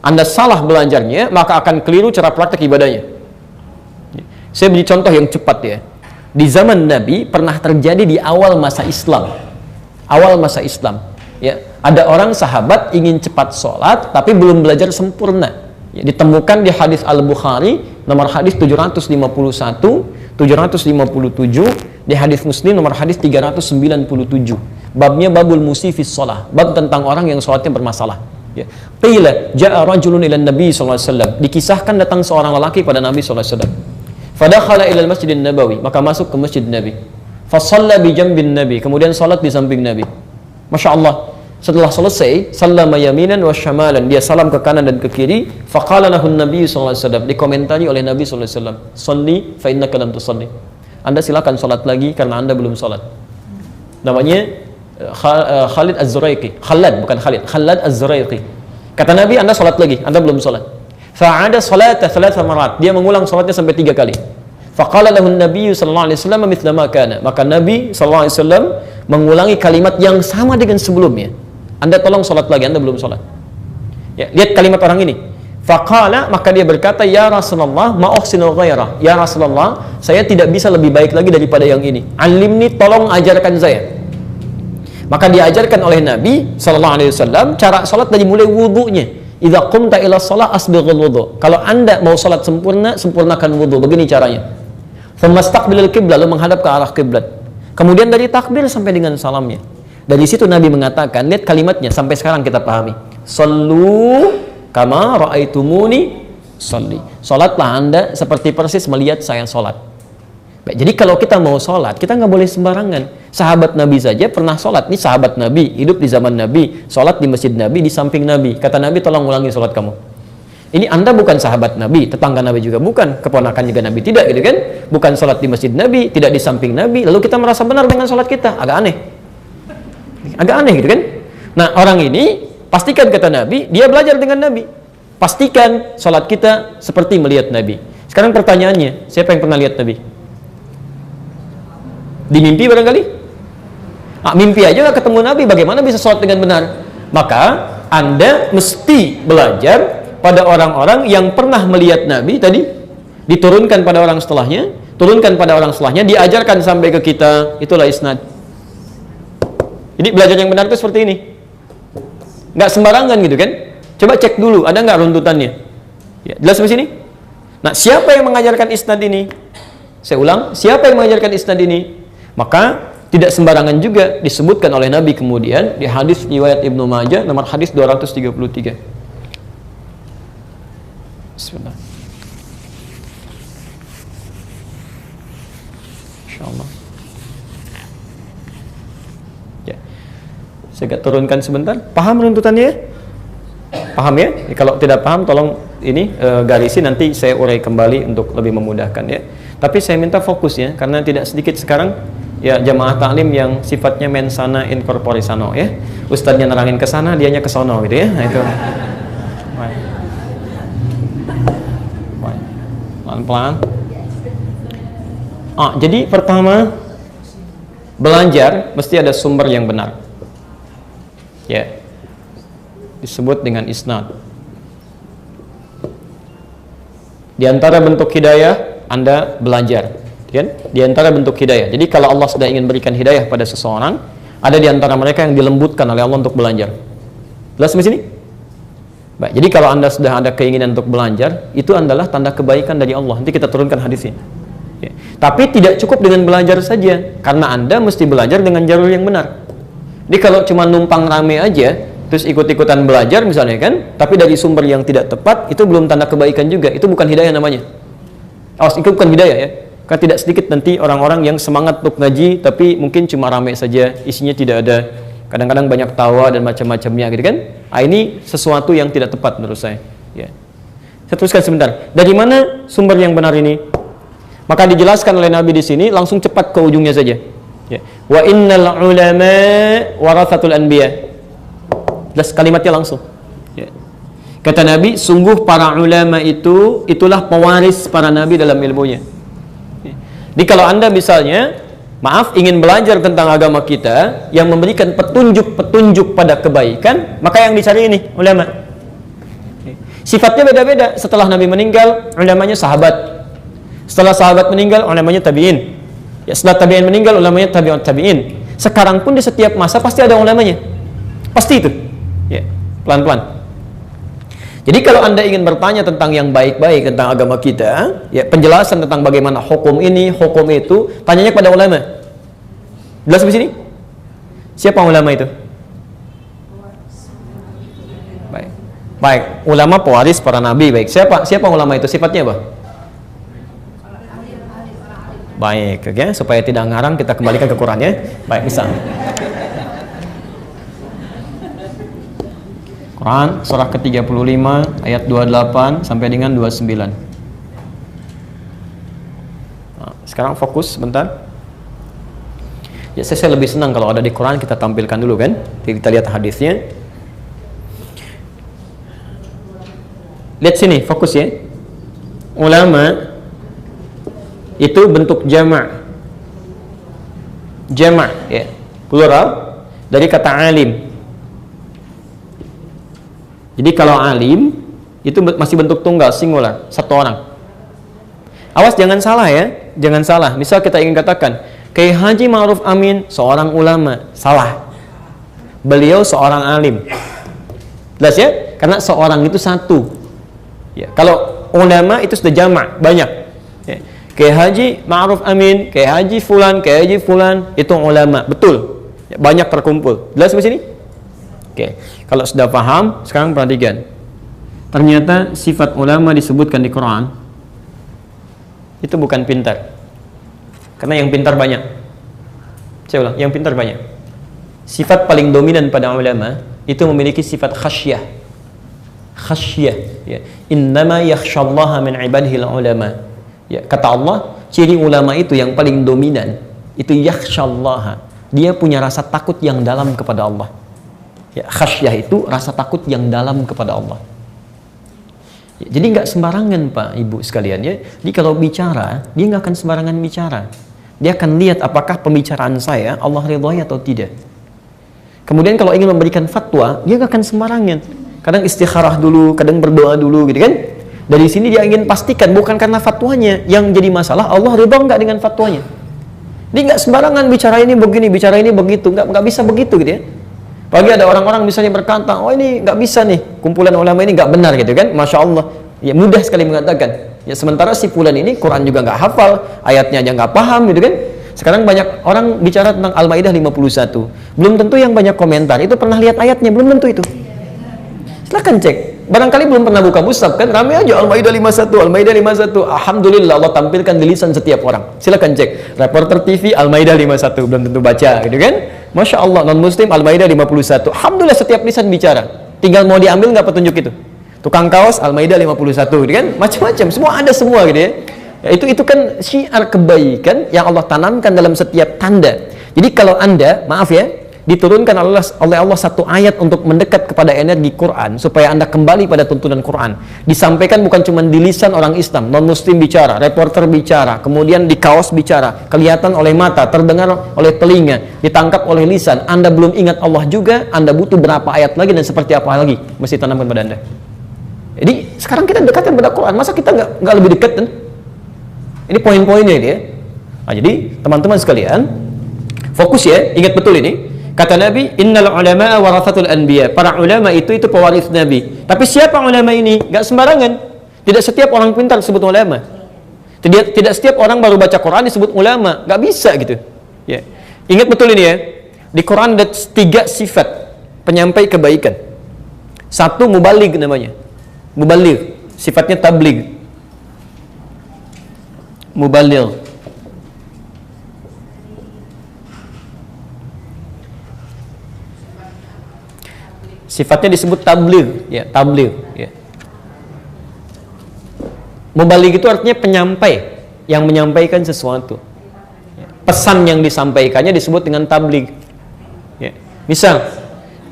Anda salah belajarnya, maka akan keliru cara praktek ibadahnya. Saya beri contoh yang cepat ya. Di zaman Nabi, pernah terjadi di awal masa Islam. Awal masa Islam. Ya, ada orang sahabat ingin cepat sholat, tapi belum belajar sempurna. Ya, ditemukan di hadis Al-Bukhari nomor hadis 751, 757, di hadis Muslim nomor hadis 397. Babnya babul musifis shalah, bab tentang orang yang sholatnya bermasalah. Ya. Qila ja'a rajulun ila Nabi sallallahu alaihi wasallam, dikisahkan datang seorang lelaki pada Nabi sallallahu alaihi wasallam. Fadakhala ila al-Masjidin Nabawi, maka masuk ke Masjid Nabi. Fa shalla bi jambin Nabi, kemudian salat di samping Nabi. Masya Allah. Setelah selesai, sallama yaminan wa syamalan, dia salam ke kanan dan ke kiri. Faqala lahu Nabi sallallahu alaihi wasallam, dikomentari oleh Nabi sallallahu alaihi wasallam, "Shalli fa innaka lam tusalli." Anda silakan salat lagi karena Anda belum salat. Namanya Khalid Az-Zuraiqi. Khalad, bukan Khalid. Khalad Az-Zuraiqi. Kata Nabi, Anda salat lagi, Anda belum salat. Fa'ada salata thalatha marat. Dia mengulang salatnya sampai 3 kali. Faqala lahu Nabi sallallahu alaihi wasallam mithla ma kana. Maka Nabi sallallahu alaihi wasallam mengulangi kalimat yang sama dengan sebelumnya. Anda tolong salat lagi, Anda belum salat. Ya, lihat kalimat orang ini. Faqala, maka dia berkata, ya Rasulullah, ma uhsinu ghairah. Ya Rasulullah, saya tidak bisa lebih baik lagi daripada yang ini. Alimni, tolong ajarkan saya. Maka diajarkan oleh Nabi sallallahu alaihi wasallam cara salat dari mulai wudunya. Idza qumta ila shalah asbighul wudu. Kalau Anda mau salat sempurna, sempurnakan wudu. Begini caranya. Famastaqbilal qiblah, lalu menghadap ke arah kiblat. Kemudian dari takbir sampai dengan salamnya. Dari situ Nabi mengatakan, lihat kalimatnya sampai sekarang kita pahami. Sallu kama ra'aitumuni sholli. Salatlah Anda seperti persis melihat saya salat. Baik, jadi kalau kita mau salat, kita nggak boleh sembarangan. Sahabat Nabi saja pernah salat. Ini sahabat Nabi, hidup di zaman Nabi, salat di masjid Nabi, di samping Nabi. Kata Nabi, tolong ulangi salat kamu. Ini Anda bukan sahabat Nabi, tetangga Nabi juga bukan, keponakan juga Nabi tidak, gitu kan? Bukan salat di masjid Nabi, tidak di samping Nabi, lalu kita merasa benar dengan salat kita. Agak aneh. Agak aneh gitu kan? Nah, orang ini pastikan kata Nabi, dia belajar dengan Nabi. Pastikan salat kita seperti melihat Nabi. Sekarang pertanyaannya, siapa yang pernah lihat Nabi? Di mimpi barangkali? Mimpi aja nggak ketemu Nabi, bagaimana bisa salat dengan benar? Maka Anda mesti belajar pada orang-orang yang pernah melihat Nabi tadi, diturunkan pada orang setelahnya, turunkan pada orang setelahnya, diajarkan sampai ke kita, itulah isnad. Jadi belajar yang benar itu seperti ini, nggak sembarangan gitu kan? Coba cek dulu, ada nggak runtutannya? Ya, jelas sampai sini? Nah, siapa yang mengajarkan isnad ini? Saya ulang, siapa yang mengajarkan isnad ini? Maka tidak sembarangan juga disebutkan oleh Nabi kemudian di hadis riwayat Ibnu Majah nomor hadis 233. Bismillah. Insyaallah. Ya. Saya turunkan sebentar. Paham runtutannya? Paham ya? Kalau tidak paham tolong ini garisi, nanti saya urai kembali untuk lebih memudahkan ya. Tapi saya minta fokus ya, karena tidak sedikit sekarang ya jamaah taklim yang sifatnya mensana in corpore sano ya. Ustadznya nerangin ke sana, dianya ke sono gitu ya. Nah itu. Pelan-pelan. Jadi pertama, belajar mesti ada sumber yang benar. Ya. disebut dengan isnad. Di antara bentuk hidayah Anda belajar, kan? Di antara bentuk hidayah. Jadi kalau Allah sudah ingin berikan hidayah pada seseorang, ada di antara mereka yang dilembutkan oleh Allah untuk belajar. Jelas di sini? Baik, jadi kalau Anda sudah ada keinginan untuk belajar, itu adalah tanda kebaikan dari Allah. Nanti kita turunkan hadisnya. Ya. Tapi tidak cukup dengan belajar saja, karena Anda mesti belajar dengan jalur yang benar. Jadi kalau cuma numpang rame aja, terus ikut-ikutan belajar misalnya kan, tapi dari sumber yang tidak tepat, itu belum tanda kebaikan juga. Itu bukan hidayah namanya. Awas, itu bukan hidayah ya. Karena tidak sedikit nanti orang-orang yang semangat untuk ngaji, tapi mungkin cuma rame saja, isinya tidak ada. Kadang-kadang banyak tawa dan macam-macamnya gitu kan. Ini sesuatu yang tidak tepat menurut saya. Ya. Saya teruskan sebentar. Dari mana sumber yang benar ini? Maka dijelaskan oleh Nabi di sini, langsung cepat ke ujungnya saja. Ya. Wa innal ulama warathatul anbiya. Jelas kalimatnya langsung. Ya. Kata Nabi, sungguh para ulama itulah pewaris para nabi dalam ilmunya. Ya. Jadi kalau Anda misalnya, maaf, ingin belajar tentang agama kita yang memberikan petunjuk-petunjuk pada kebaikan, maka yang dicari ini ulama. Ya. Sifatnya beda-beda. Setelah Nabi meninggal, ulamanya sahabat. Setelah sahabat meninggal, ulamanya tabi'in. Ya, setelah tabi'in meninggal, ulamanya tabi'ut tabi'in. Sekarang pun di setiap masa pasti ada ulamanya. Pasti itu. Ya, pelan-pelan. Jadi kalau Anda ingin bertanya tentang yang baik-baik tentang agama kita, ya, penjelasan tentang bagaimana hukum ini, hukum itu, tanyanya kepada ulama. Jelas di sini? Siapa ulama itu? Baik. Baik, ulama pewaris para nabi. Baik. Siapa ulama itu? Sifatnya apa? Baik, oke, supaya tidak ngarang kita kembalikan ke Qurannya. Baik, bisa. Quran surah ke-35 ayat 28 sampai dengan 29. Nah, sekarang fokus sebentar. Ya, saya lebih senang kalau ada di Quran kita tampilkan dulu kan. Jadi kita lihat hadisnya. Lihat sini, fokus ya. Ulama itu bentuk jama'. Jama' ya, plural dari kata alim. Jadi kalau alim itu masih bentuk tunggal, singular, satu orang. Awas jangan salah ya, jangan salah. Misal kita ingin katakan Kiai Haji Ma'ruf Amin seorang ulama, salah. Beliau seorang alim. Jelas ya? Karena seorang itu satu. Ya, kalau ulama itu sudah jamak, banyak. Ya. Kiai Haji Ma'ruf Amin, Kiai Haji Fulan, Kiai Haji Fulan itu ulama, betul. Ya, banyak terkumpul. Jelas di sini? Oke, kalau sudah paham, sekarang perhatikan. Ternyata sifat ulama disebutkan di Quran itu bukan pintar. Karena yang pintar banyak. Saya ulang, yang pintar banyak. Sifat paling dominan pada ulama itu memiliki sifat khasyah. Khasyah, ya. Innama yakhsyallaha min ibadihil ulama. Ya, kata Allah, ciri ulama itu yang paling dominan itu yakhsyallaha. Dia punya rasa takut yang dalam kepada Allah. Ya, khasyah itu rasa takut yang dalam kepada Allah. Ya, jadi nggak sembarangan Pak Ibu sekalian ya. Jadi kalau bicara dia nggak akan sembarangan bicara. Dia akan lihat apakah pembicaraan saya Allah ridhoi atau tidak. Kemudian kalau ingin memberikan fatwa dia nggak akan sembarangan. Kadang istikharah dulu, kadang berdoa dulu gitu kan. Dari sini dia ingin pastikan bukan karena fatwanya yang jadi masalah, Allah ridho nggak dengan fatwanya. Dia nggak sembarangan bicara ini begini, bicara ini begitu, nggak bisa begitu gitu ya. Pagi ada orang-orang misalnya berkata, oh ini nggak bisa nih, kumpulan ulama ini nggak benar gitu kan, Masya Allah. Ya mudah sekali mengatakan. Ya sementara si fulan ini Quran juga nggak hafal, ayatnya aja nggak paham gitu kan. Sekarang banyak orang bicara tentang Al-Maidah 51. Belum tentu yang banyak komentar itu pernah lihat ayatnya, belum tentu itu. Silahkan cek. Barangkali belum pernah buka mushaf kan, ramai aja Al-Maidah 51, Al-Maidah 51. Alhamdulillah Allah tampilkan di lisan setiap orang. Silahkan cek. Reporter TV Al-Maidah 51, belum tentu baca gitu kan. Masya Allah, non-muslim Al-Maidah 51. Alhamdulillah setiap lisan bicara. Tinggal mau diambil nggak petunjuk itu. Tukang kaos Al-Maidah 51 gitu kan. Macam-macam, semua ada semua gitu ya. Ya itu kan syiar kebaikan yang Allah tanamkan dalam setiap tanda. Jadi kalau Anda, maaf ya, diturunkan oleh Allah satu ayat untuk mendekat kepada energi Quran supaya Anda kembali pada tuntunan Quran. Disampaikan bukan cuma di lisan orang Islam, non-muslim bicara, reporter bicara, kemudian di kaos bicara, kelihatan oleh mata, terdengar oleh telinga, ditangkap oleh lisan. Anda belum ingat Allah juga, Anda butuh berapa ayat lagi dan seperti apa lagi mesti tanamkan pada Anda. Jadi sekarang kita dekatkan pada Quran, masa kita nggak lebih dekat kan? Ini poin-poinnya ini ya. Nah, jadi teman-teman sekalian, fokus ya, ingat betul ini. Kata Nabi, innal ulama'a warathatul anbiya. Para ulama itu pewaris Nabi. Tapi siapa ulama ini? Gak sembarangan. Tidak setiap orang pintar disebut ulama. Tidak setiap orang baru baca Quran disebut ulama. Gak bisa gitu. Ya. Ingat betul ini ya. Di Quran ada 3 sifat penyampai kebaikan. 1 mubaligh namanya. Mubaligh, sifatnya tabligh. Mubaligh. Sifatnya disebut tabligh, ya, tabligh, ya. Mubaligh itu artinya penyampai yang menyampaikan sesuatu. Pesan yang disampaikannya disebut dengan tabligh. Ya. Misal,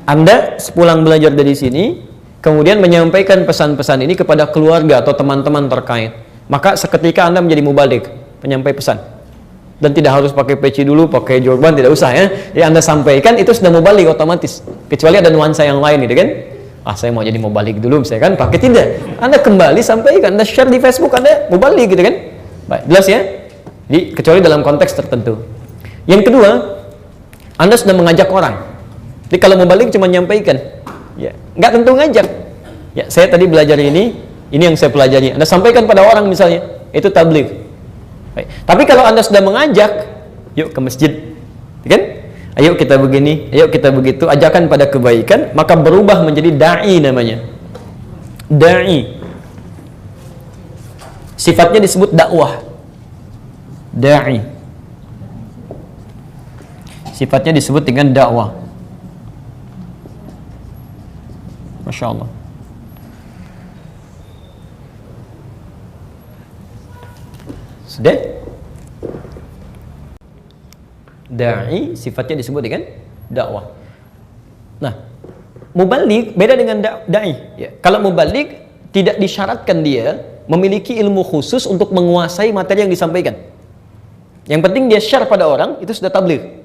Anda sepulang belajar dari sini, kemudian menyampaikan pesan-pesan ini kepada keluarga atau teman-teman terkait, maka seketika Anda menjadi mubaligh, penyampai pesan. Dan tidak harus pakai peci dulu, pakai jorban, tidak usah ya. Yang Anda sampaikan itu sudah mubaligh otomatis. Kecuali ada nuansa yang lain gitu kan. Saya mau jadi mubaligh dulu misalnya kan, pakai tidak. Anda kembali sampaikan, Anda share di Facebook, Anda mubaligh gitu kan. Baik, jelas ya? Jadi kecuali dalam konteks tertentu. Yang kedua, Anda sudah mengajak orang. Jadi kalau mubaligh cuma menyampaikan, ya, nggak tentu ngajak. Ya, saya tadi belajar ini yang saya pelajari. Anda sampaikan pada orang misalnya, itu tabligh. Tapi kalau Anda sudah mengajak, yuk ke masjid, kan? Ayo kita begini, ayo kita begitu, ajakan pada kebaikan, maka berubah menjadi da'i namanya. Da'i. Sifatnya disebut dakwah. Da'i. Sifatnya disebut dengan dakwah. Masya Allah. Sudah? Da'i sifatnya disebut dengan dakwah. Nah, mubaligh beda dengan da'i. Ya. Kalau mubaligh tidak disyaratkan dia memiliki ilmu khusus untuk menguasai materi yang disampaikan. Yang penting dia share pada orang, itu sudah tabligh.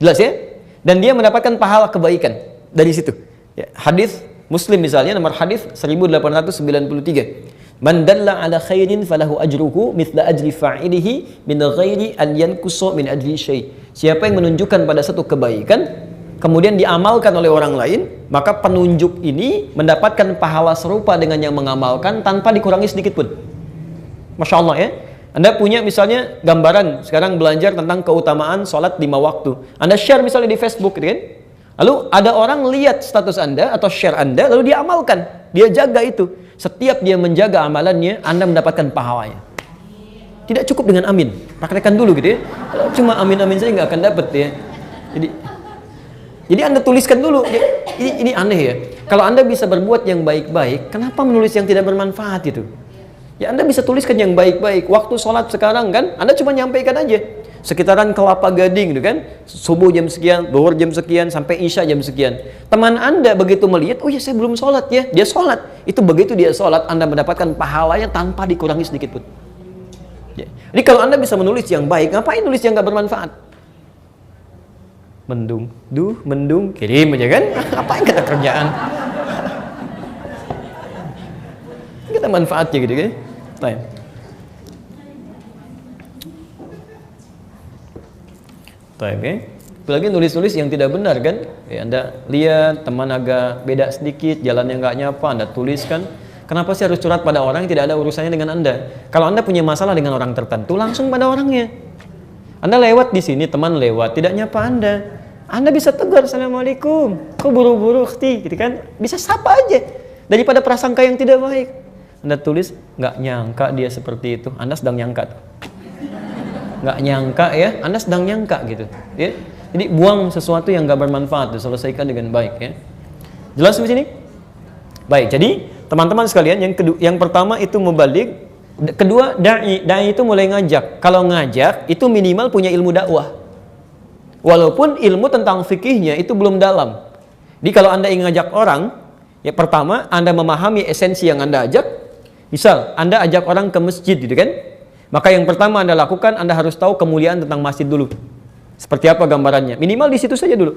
Jelas ya? Dan dia mendapatkan pahala kebaikan dari situ. Ya. Hadis Muslim misalnya, nomor hadis 1893. Man dalla ala khairin falahu ajruhu mithla ajri fa'ilihi min ghairi an yanqusa min ajri syai'. Siapa yang menunjukkan pada satu kebaikan kemudian diamalkan oleh orang lain, maka penunjuk ini mendapatkan pahala serupa dengan yang mengamalkan tanpa dikurangi sedikit pun. Masya Allah ya. Anda punya misalnya gambaran sekarang belajar tentang keutamaan sholat 5 waktu. Anda share misalnya di Facebook gitu kan. Lalu ada orang lihat status Anda atau share Anda, lalu dia amalkan, dia jaga itu. Setiap dia menjaga amalannya, Anda mendapatkan pahalanya. Tidak cukup dengan amin, praktekkan dulu gitu ya. Kalau cuma amin-amin saja nggak akan dapat ya. Jadi Anda tuliskan dulu. Ya, ini aneh ya. Kalau Anda bisa berbuat yang baik-baik, kenapa menulis yang tidak bermanfaat itu? Ya Anda bisa tuliskan yang baik-baik. Waktu sholat sekarang kan, Anda cuma nyampaikan aja. Sekitaran Kelapa Gading gitu kan, subuh jam sekian, zuhur jam sekian, sampai isya jam sekian. Teman Anda begitu melihat, oh ya saya belum sholat ya, dia sholat. Itu begitu dia sholat, Anda mendapatkan pahalanya tanpa dikurangi sedikit pun. Ya. Jadi kalau Anda bisa menulis yang baik, ngapain nulis yang gak bermanfaat? Mendung, mendung, kirim aja kan? Ngapain kita kerjaan? Kita manfaatnya gitu kan? Nah. Okay. Apalagi nulis-nulis yang tidak benar kan? Ya, Anda lihat teman agak beda sedikit, jalannya nggak nyapa, Anda tuliskan. Kenapa sih harus curhat pada orang yang tidak ada urusannya dengan Anda? Kalau Anda punya masalah dengan orang tertentu, langsung pada orangnya. Anda lewat di sini, teman lewat, tidak nyapa Anda bisa tegur, Assalamualaikum, kok buru-buru, gitu kan? Bisa sapa aja, daripada prasangka yang tidak baik. Anda tulis, nggak nyangka dia seperti itu, Anda sedang nyangka tuh. Nggak nyangka ya, Anda sedang nyangka gitu ya. Jadi buang sesuatu yang nggak bermanfaat, diselesaikan dengan baik ya. Jelas di sini? Baik, jadi teman-teman sekalian, yang pertama itu mubaligh, kedua da'i itu mulai ngajak. Kalau ngajak itu minimal punya ilmu dakwah. Walaupun ilmu tentang fikihnya itu belum dalam. Jadi kalau Anda ingin ngajak orang, ya pertama Anda memahami esensi yang Anda ajak. Misal, Anda ajak orang ke masjid gitu kan? Maka yang pertama Anda lakukan, Anda harus tahu kemuliaan tentang masjid dulu. Seperti apa gambarannya? Minimal di situ saja dulu.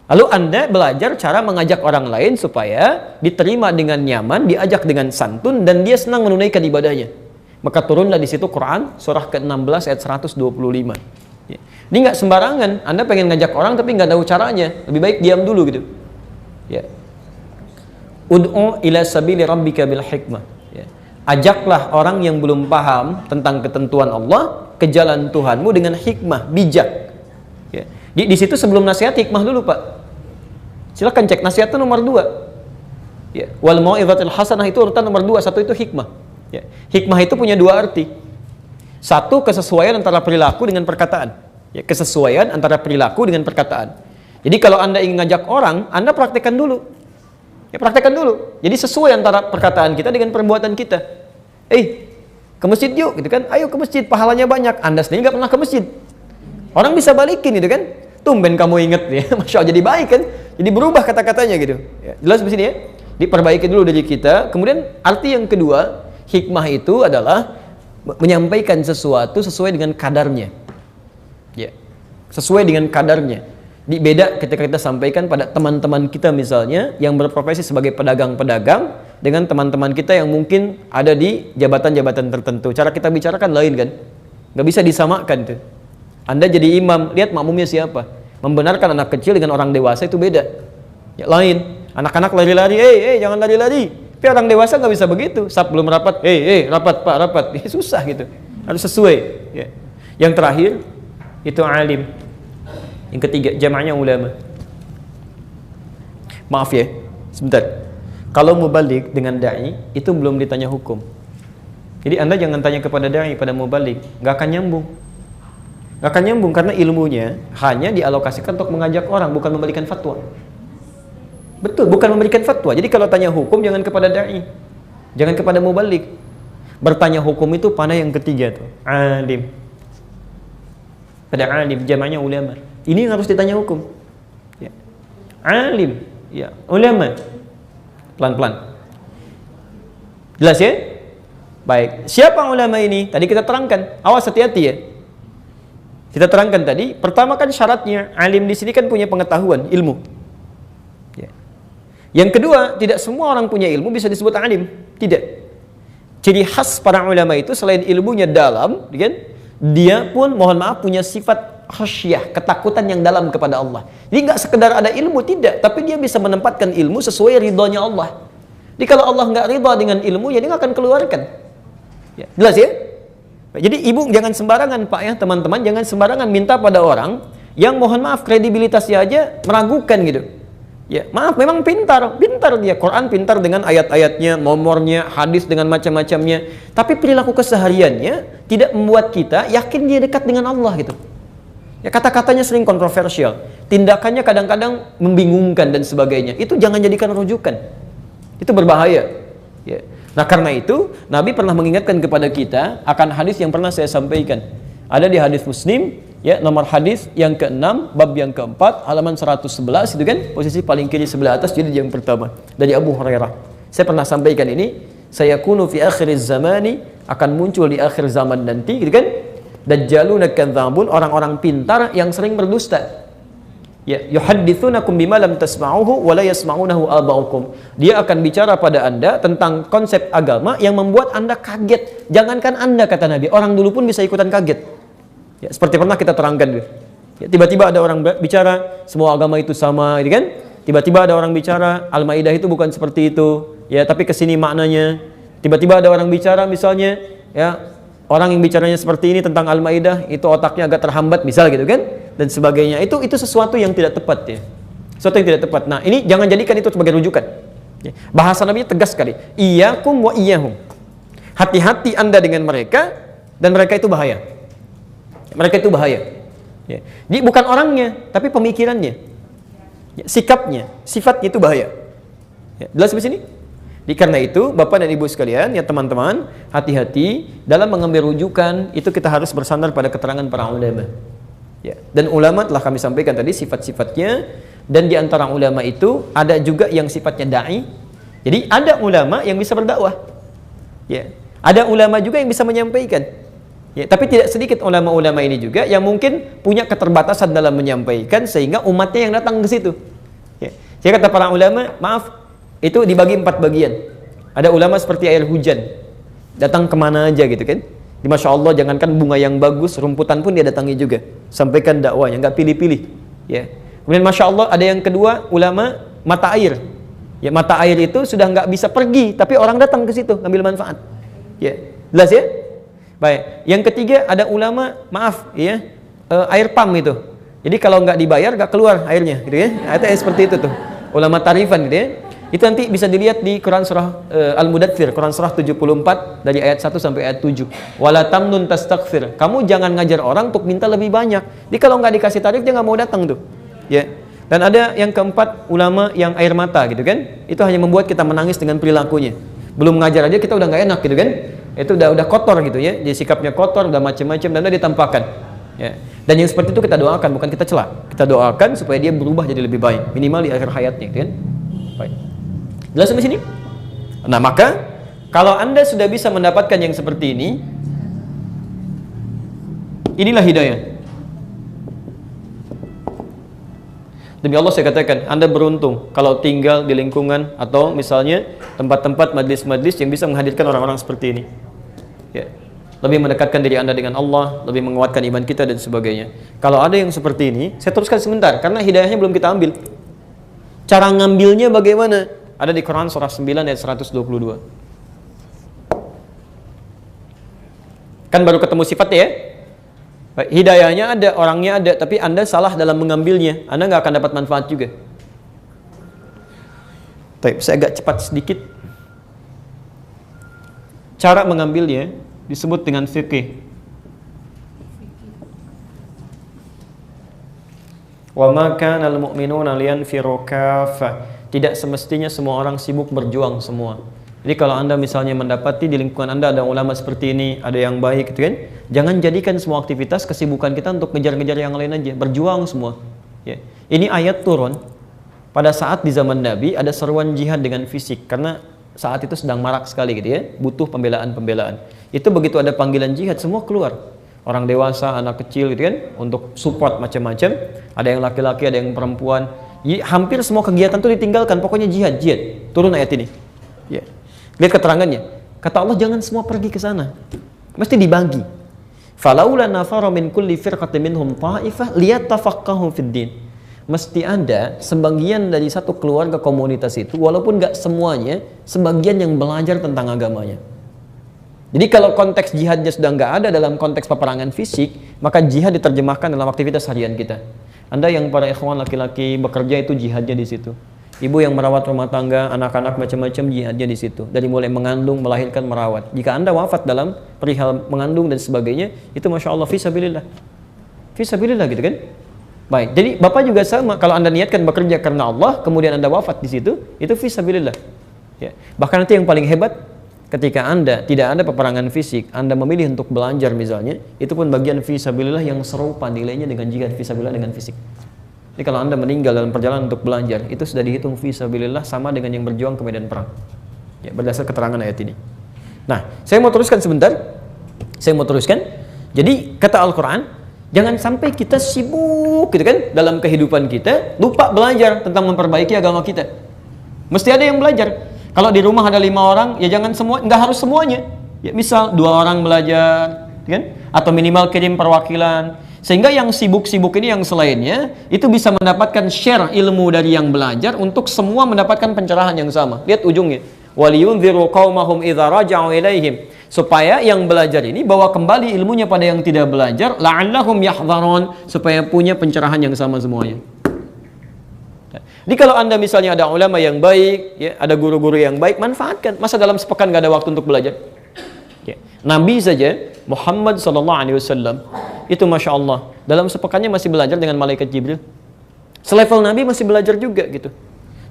Lalu Anda belajar cara mengajak orang lain supaya diterima dengan nyaman, diajak dengan santun, dan dia senang menunaikan ibadahnya. Maka turunlah di situ Quran, surah ke-16 ayat 125. Ya. Ini nggak sembarangan. Anda pengen ngajak orang tapi nggak tahu caranya. Lebih baik diam dulu gitu. Ya. Ud'u ila sabili rabbika bil hikmah. Ya. Ajaklah orang yang belum paham tentang ketentuan Allah ke jalan Tuhanmu dengan hikmah, bijak. Ya. Di situ sebelum nasihat hikmah dulu, Pak. Silakan cek nasihat itu nomor 2. Ya. Wal mau'izatil hasanah itu urutan nomor 2, 1 itu hikmah. Ya. Hikmah itu punya 2 arti. 1, kesesuaian antara perilaku dengan perkataan. Ya, kesesuaian antara perilaku dengan perkataan. Jadi kalau Anda ingin ngajak orang, Anda praktekkan dulu. Ya, praktekkan dulu. Jadi sesuai antara perkataan kita dengan perbuatan kita. Ke masjid yuk, gitu kan? Ayo ke masjid, pahalanya banyak. Anda sendiri nggak pernah ke masjid. Orang bisa balikin, gitu kan? Tumben kamu inget, ya. Masya Allah, jadi baik kan? Jadi berubah kata-katanya gitu. Ya, jelas di sini ya. Diperbaiki dulu dari kita. Kemudian arti yang kedua, hikmah itu adalah menyampaikan sesuatu sesuai dengan kadarnya. Ya. Sesuai dengan kadarnya. Beda ketika kita sampaikan pada teman-teman kita misalnya yang berprofesi sebagai pedagang-pedagang dengan teman-teman kita yang mungkin ada di jabatan-jabatan tertentu. Cara kita bicarakan lain kan? Nggak bisa disamakan tuh. Anda jadi imam, lihat makmumnya siapa. Membenarkan anak kecil dengan orang dewasa itu beda. Ya, lain. Anak-anak lari-lari, jangan lari-lari. Tapi orang dewasa nggak bisa begitu. Saat belum rapat, rapat Pak, rapat. Susah gitu. Harus sesuai. Ya. Yang terakhir itu alim. Yang ketiga, jamaknya ulama. Maaf ya, sebentar. Kalau mubalik dengan da'i, itu belum ditanya hukum. Jadi Anda jangan tanya kepada da'i, pada mubalik. Nggak akan nyambung. Nggak akan nyambung karena ilmunya hanya dialokasikan untuk mengajak orang, bukan memberikan fatwa. Betul, bukan memberikan fatwa. Jadi kalau tanya hukum, jangan kepada da'i. Jangan kepada mubalik. Bertanya hukum itu pada yang ketiga tuh, alim. Pada alim, jamaknya ulama. Ini yang harus ditanya hukum. Ya. Alim, ya, ulama. Pelan-pelan. Jelas ya? Baik. Siapa ulama ini? Tadi kita terangkan. Awas, hati-hati ya. Kita terangkan tadi. Pertama kan syaratnya alim di sini kan punya pengetahuan, ilmu. Ya. Yang kedua, tidak semua orang punya ilmu bisa disebut alim. Tidak. Ciri khas para ulama itu selain ilmunya dalam, kan? Dia pun mohon maaf punya sifat khasyah, ketakutan yang dalam kepada Allah. Jadi nggak sekedar ada ilmu, tidak, tapi dia bisa menempatkan ilmu sesuai ridhonya Allah. Jadi kalau Allah nggak ridha dengan ilmu, ya dia nggak akan keluarkan. Ya, jelas ya? Jadi ibu jangan sembarangan Pak ya, teman-teman, jangan sembarangan minta pada orang yang mohon maaf kredibilitasnya aja meragukan gitu. Ya, maaf, memang pintar dia, Quran pintar dengan ayat-ayatnya, nomornya, hadis dengan macam-macamnya, tapi perilaku kesehariannya tidak membuat kita yakin dia dekat dengan Allah gitu. Ya, kata-katanya sering kontroversial, tindakannya kadang-kadang membingungkan dan sebagainya. Itu jangan jadikan rujukan. Itu berbahaya. Ya. Nah, karena itu Nabi pernah mengingatkan kepada kita akan hadis yang pernah saya sampaikan. Ada di hadis Muslim, ya, nomor hadis yang ke-6, bab yang ke-4, halaman 111 itu kan, posisi paling kiri sebelah atas, jadi yang pertama dari Abu Hurairah. Saya pernah sampaikan ini, sayakunu fi akhiriz zamani, akan muncul di akhir zaman nanti, gitu kan? Dajjaluna kadzabun, orang-orang pintar yang sering berdusta. Ya, yuhadditsunakum bima lam tasma'uhu wa la yasma'unahu aba'ukum. Dia akan bicara pada Anda tentang konsep agama yang membuat Anda kaget. Jangankan Anda, kata Nabi, orang dulu pun bisa ikutan kaget. Ya, seperti pernah kita terangkan. Ya, tiba-tiba ada orang bicara semua agama itu sama, gitu kan? Tiba-tiba ada orang bicara Al-Maidah itu bukan seperti itu. Ya, tapi kesini maknanya. Tiba-tiba ada orang bicara misalnya, ya, orang yang bicaranya seperti ini tentang Al-Maidah itu otaknya agak terhambat misal gitu kan, dan sebagainya. Itu sesuatu yang tidak tepat ya. Sesuatu yang tidak tepat. Nah, ini jangan jadikan itu sebagai rujukan. Ya. Bahasa Nabi tegas sekali. Iyyakum wa iyyahum. Hati-hati Anda dengan mereka dan mereka itu bahaya. Mereka itu bahaya. Ya. Jadi bukan orangnya, tapi pemikirannya. Ya, sikapnya, sifatnya itu bahaya. Ya. Jelas di sini? Karena itu, Bapak dan Ibu sekalian, ya teman-teman, hati-hati dalam mengambil rujukan, itu kita harus bersandar pada keterangan para ulama. Ya. Ya. Dan ulama telah kami sampaikan tadi sifat-sifatnya, dan di antara ulama itu ada juga yang sifatnya dai. Jadi ada ulama yang bisa berdakwah. Ya. Ada ulama juga yang bisa menyampaikan. Ya, tapi tidak sedikit ulama-ulama ini juga yang mungkin punya keterbatasan dalam menyampaikan sehingga umatnya yang datang ke situ. Ya. Jadi kata para ulama, maaf, itu dibagi 4 bagian. Ada ulama seperti air hujan, datang kemana aja gitu kan. Di Masya Allah, jangankan bunga yang bagus, rumputan pun dia datangi juga. Sampaikan dakwahnya, nggak pilih-pilih. Ya. Kemudian Masya Allah ada yang kedua, ulama mata air. Ya, mata air itu sudah nggak bisa pergi, tapi orang datang ke situ ngambil manfaat. Ya, jelas ya? Baik. Yang ketiga ada ulama, maaf ya, air pump itu. Jadi kalau nggak dibayar nggak keluar airnya, gitu ya. Itu seperti itu tuh. Ulama tarifan gitu ya. Itu nanti bisa dilihat di Quran surah Al-Mudaththir, Quran surah 74 dari ayat 1 sampai ayat 7. Wala tamnun tastaghfir. Kamu jangan ngajar orang untuk minta lebih banyak. Jadi kalau nggak dikasih tarif dia nggak mau datang tuh. Ya. Dan ada yang keempat ulama yang air mata gitu kan. Itu hanya membuat kita menangis dengan perilakunya. Belum ngajar aja kita udah nggak enak gitu kan. Itu udah kotor gitu ya. Jadi sikapnya kotor, udah macam-macam dan udah ditampakkan. Ya. Dan yang seperti itu kita doakan, bukan kita celak. Kita doakan supaya dia berubah jadi lebih baik, minimal di akhir hayatnya gitu kan. Baik. Jelas sampai sini? Nah, maka kalau Anda sudah bisa mendapatkan yang seperti ini, inilah hidayah. Demi Allah saya katakan, Anda beruntung kalau tinggal di lingkungan atau misalnya tempat-tempat majlis-majlis yang bisa menghadirkan orang-orang seperti ini. Ya. Lebih mendekatkan diri Anda dengan Allah, lebih menguatkan iman kita dan sebagainya. Kalau ada yang seperti ini, saya teruskan sebentar karena hidayahnya belum kita ambil. Cara ngambilnya bagaimana? Ada di Quran surah 9 ayat 122. Kan baru ketemu sifatnya ya? Hidayahnya ada, orangnya ada, tapi Anda salah dalam mengambilnya, Anda nggak akan dapat manfaat juga. Baik, saya agak cepat sedikit. Cara mengambilnya disebut dengan fiqih. Wa ma kana al-mu'minuna liyanfiru kaffah. Tidak semestinya semua orang sibuk berjuang semua. Jadi kalau Anda misalnya mendapati di lingkungan Anda ada ulama seperti ini, ada yang baik gitu kan, jangan jadikan semua aktivitas kesibukan kita untuk ngejar-ngejar yang lain aja, berjuang semua. Ya. Ini ayat turun pada saat di zaman Nabi ada seruan jihad dengan fisik karena saat itu sedang marak sekali gitu ya, butuh pembelaan-pembelaan. Itu begitu ada panggilan jihad semua keluar. Orang dewasa, anak kecil gitu kan, untuk support macam-macam. Ada yang laki-laki, ada yang perempuan. Hampir semua kegiatan itu ditinggalkan, pokoknya jihad. Turun ayat ini. Ya. Lihat keterangannya. Kata Allah jangan semua pergi ke sana. Mesti dibagi. Falaula nafara min kulli firqatin minhum ta'ifah liyatafaqahu fid din. Mesti ada sebagian dari satu keluarga komunitas itu, walaupun nggak semuanya, sebagian yang belajar tentang agamanya. Jadi kalau konteks jihadnya sudah nggak ada dalam konteks peperangan fisik, maka jihad diterjemahkan dalam aktivitas harian kita. Anda yang para ikhwan laki-laki bekerja itu jihadnya di situ. Ibu yang merawat rumah tangga, anak-anak macam-macam jihadnya di situ. Dari mulai mengandung, melahirkan, merawat. Jika Anda wafat dalam perihal mengandung dan sebagainya, itu Masya Allah, fisabilillah. Fisabilillah gitu kan? Baik, jadi Bapak juga sama. Kalau Anda niatkan bekerja karena Allah, kemudian Anda wafat di situ, itu fisabilillah. Ya. Bahkan nanti yang paling hebat, ketika Anda tidak ada peperangan fisik, Anda memilih untuk belajar misalnya, itu pun bagian fisabilillah yang serupa nilainya dengan jihad fisabilillah dengan fisik. Jadi kalau Anda meninggal dalam perjalanan untuk belajar, itu sudah dihitung fisabilillah sama dengan yang berjuang ke medan perang. Ya, berdasar keterangan ayat ini. Nah, saya mau teruskan sebentar. Jadi kata Al-Quran, jangan sampai kita sibuk gitu kan dalam kehidupan kita, lupa belajar tentang memperbaiki agama kita. Mesti ada yang belajar. Kalau di rumah ada 5 orang, ya jangan semua, nggak harus semuanya. Ya misal 2 orang belajar, kan? Atau minimal kirim perwakilan. Sehingga yang sibuk-sibuk ini yang selainnya itu bisa mendapatkan share ilmu dari yang belajar untuk semua mendapatkan pencerahan yang sama. Lihat ujungnya. Waliyunziru qaumahum idza raja'u ilaihim. Supaya yang belajar ini bawa kembali ilmunya pada yang tidak belajar, la'allahum yahdharun, supaya punya pencerahan yang sama semuanya. Jadi kalau Anda misalnya ada ulama yang baik, ya, ada guru-guru yang baik, manfaatkan. Masa dalam sepekan gak ada waktu untuk belajar? Ya. Nabi saja, Muhammad SAW, itu Masya Allah, dalam sepekannya masih belajar dengan malaikat Jibril. Selevel Nabi masih belajar juga gitu.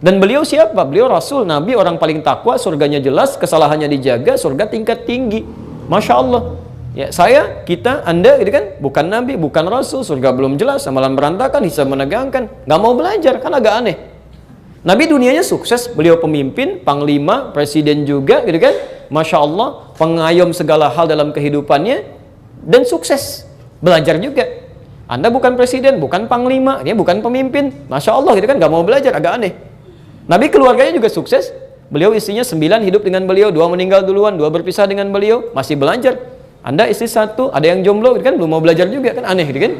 Dan beliau siapa? Beliau Rasul, Nabi, orang paling takwa, surganya jelas, kesalahannya dijaga, surga tingkat tinggi. Masya Allah. Ya, saya, kita, Anda gitu kan, bukan nabi, bukan rasul, surga belum jelas, amalan berantakan, hisab menegangkan, nggak mau belajar, kan agak aneh. Nabi dunianya sukses, beliau pemimpin, panglima, presiden juga gitu kan, Masya Allah, pengayom segala hal dalam kehidupannya, dan sukses, belajar juga. Anda bukan presiden, bukan panglima, dia bukan pemimpin, Masya Allah gitu kan, nggak mau belajar, agak aneh. Nabi keluarganya juga sukses, beliau istrinya 9 hidup dengan beliau, 2 meninggal duluan, 2 berpisah dengan beliau, masih belajar. Anda istri 1, ada yang jomblo gitu kan, belum mau belajar juga, kan aneh gitu kan.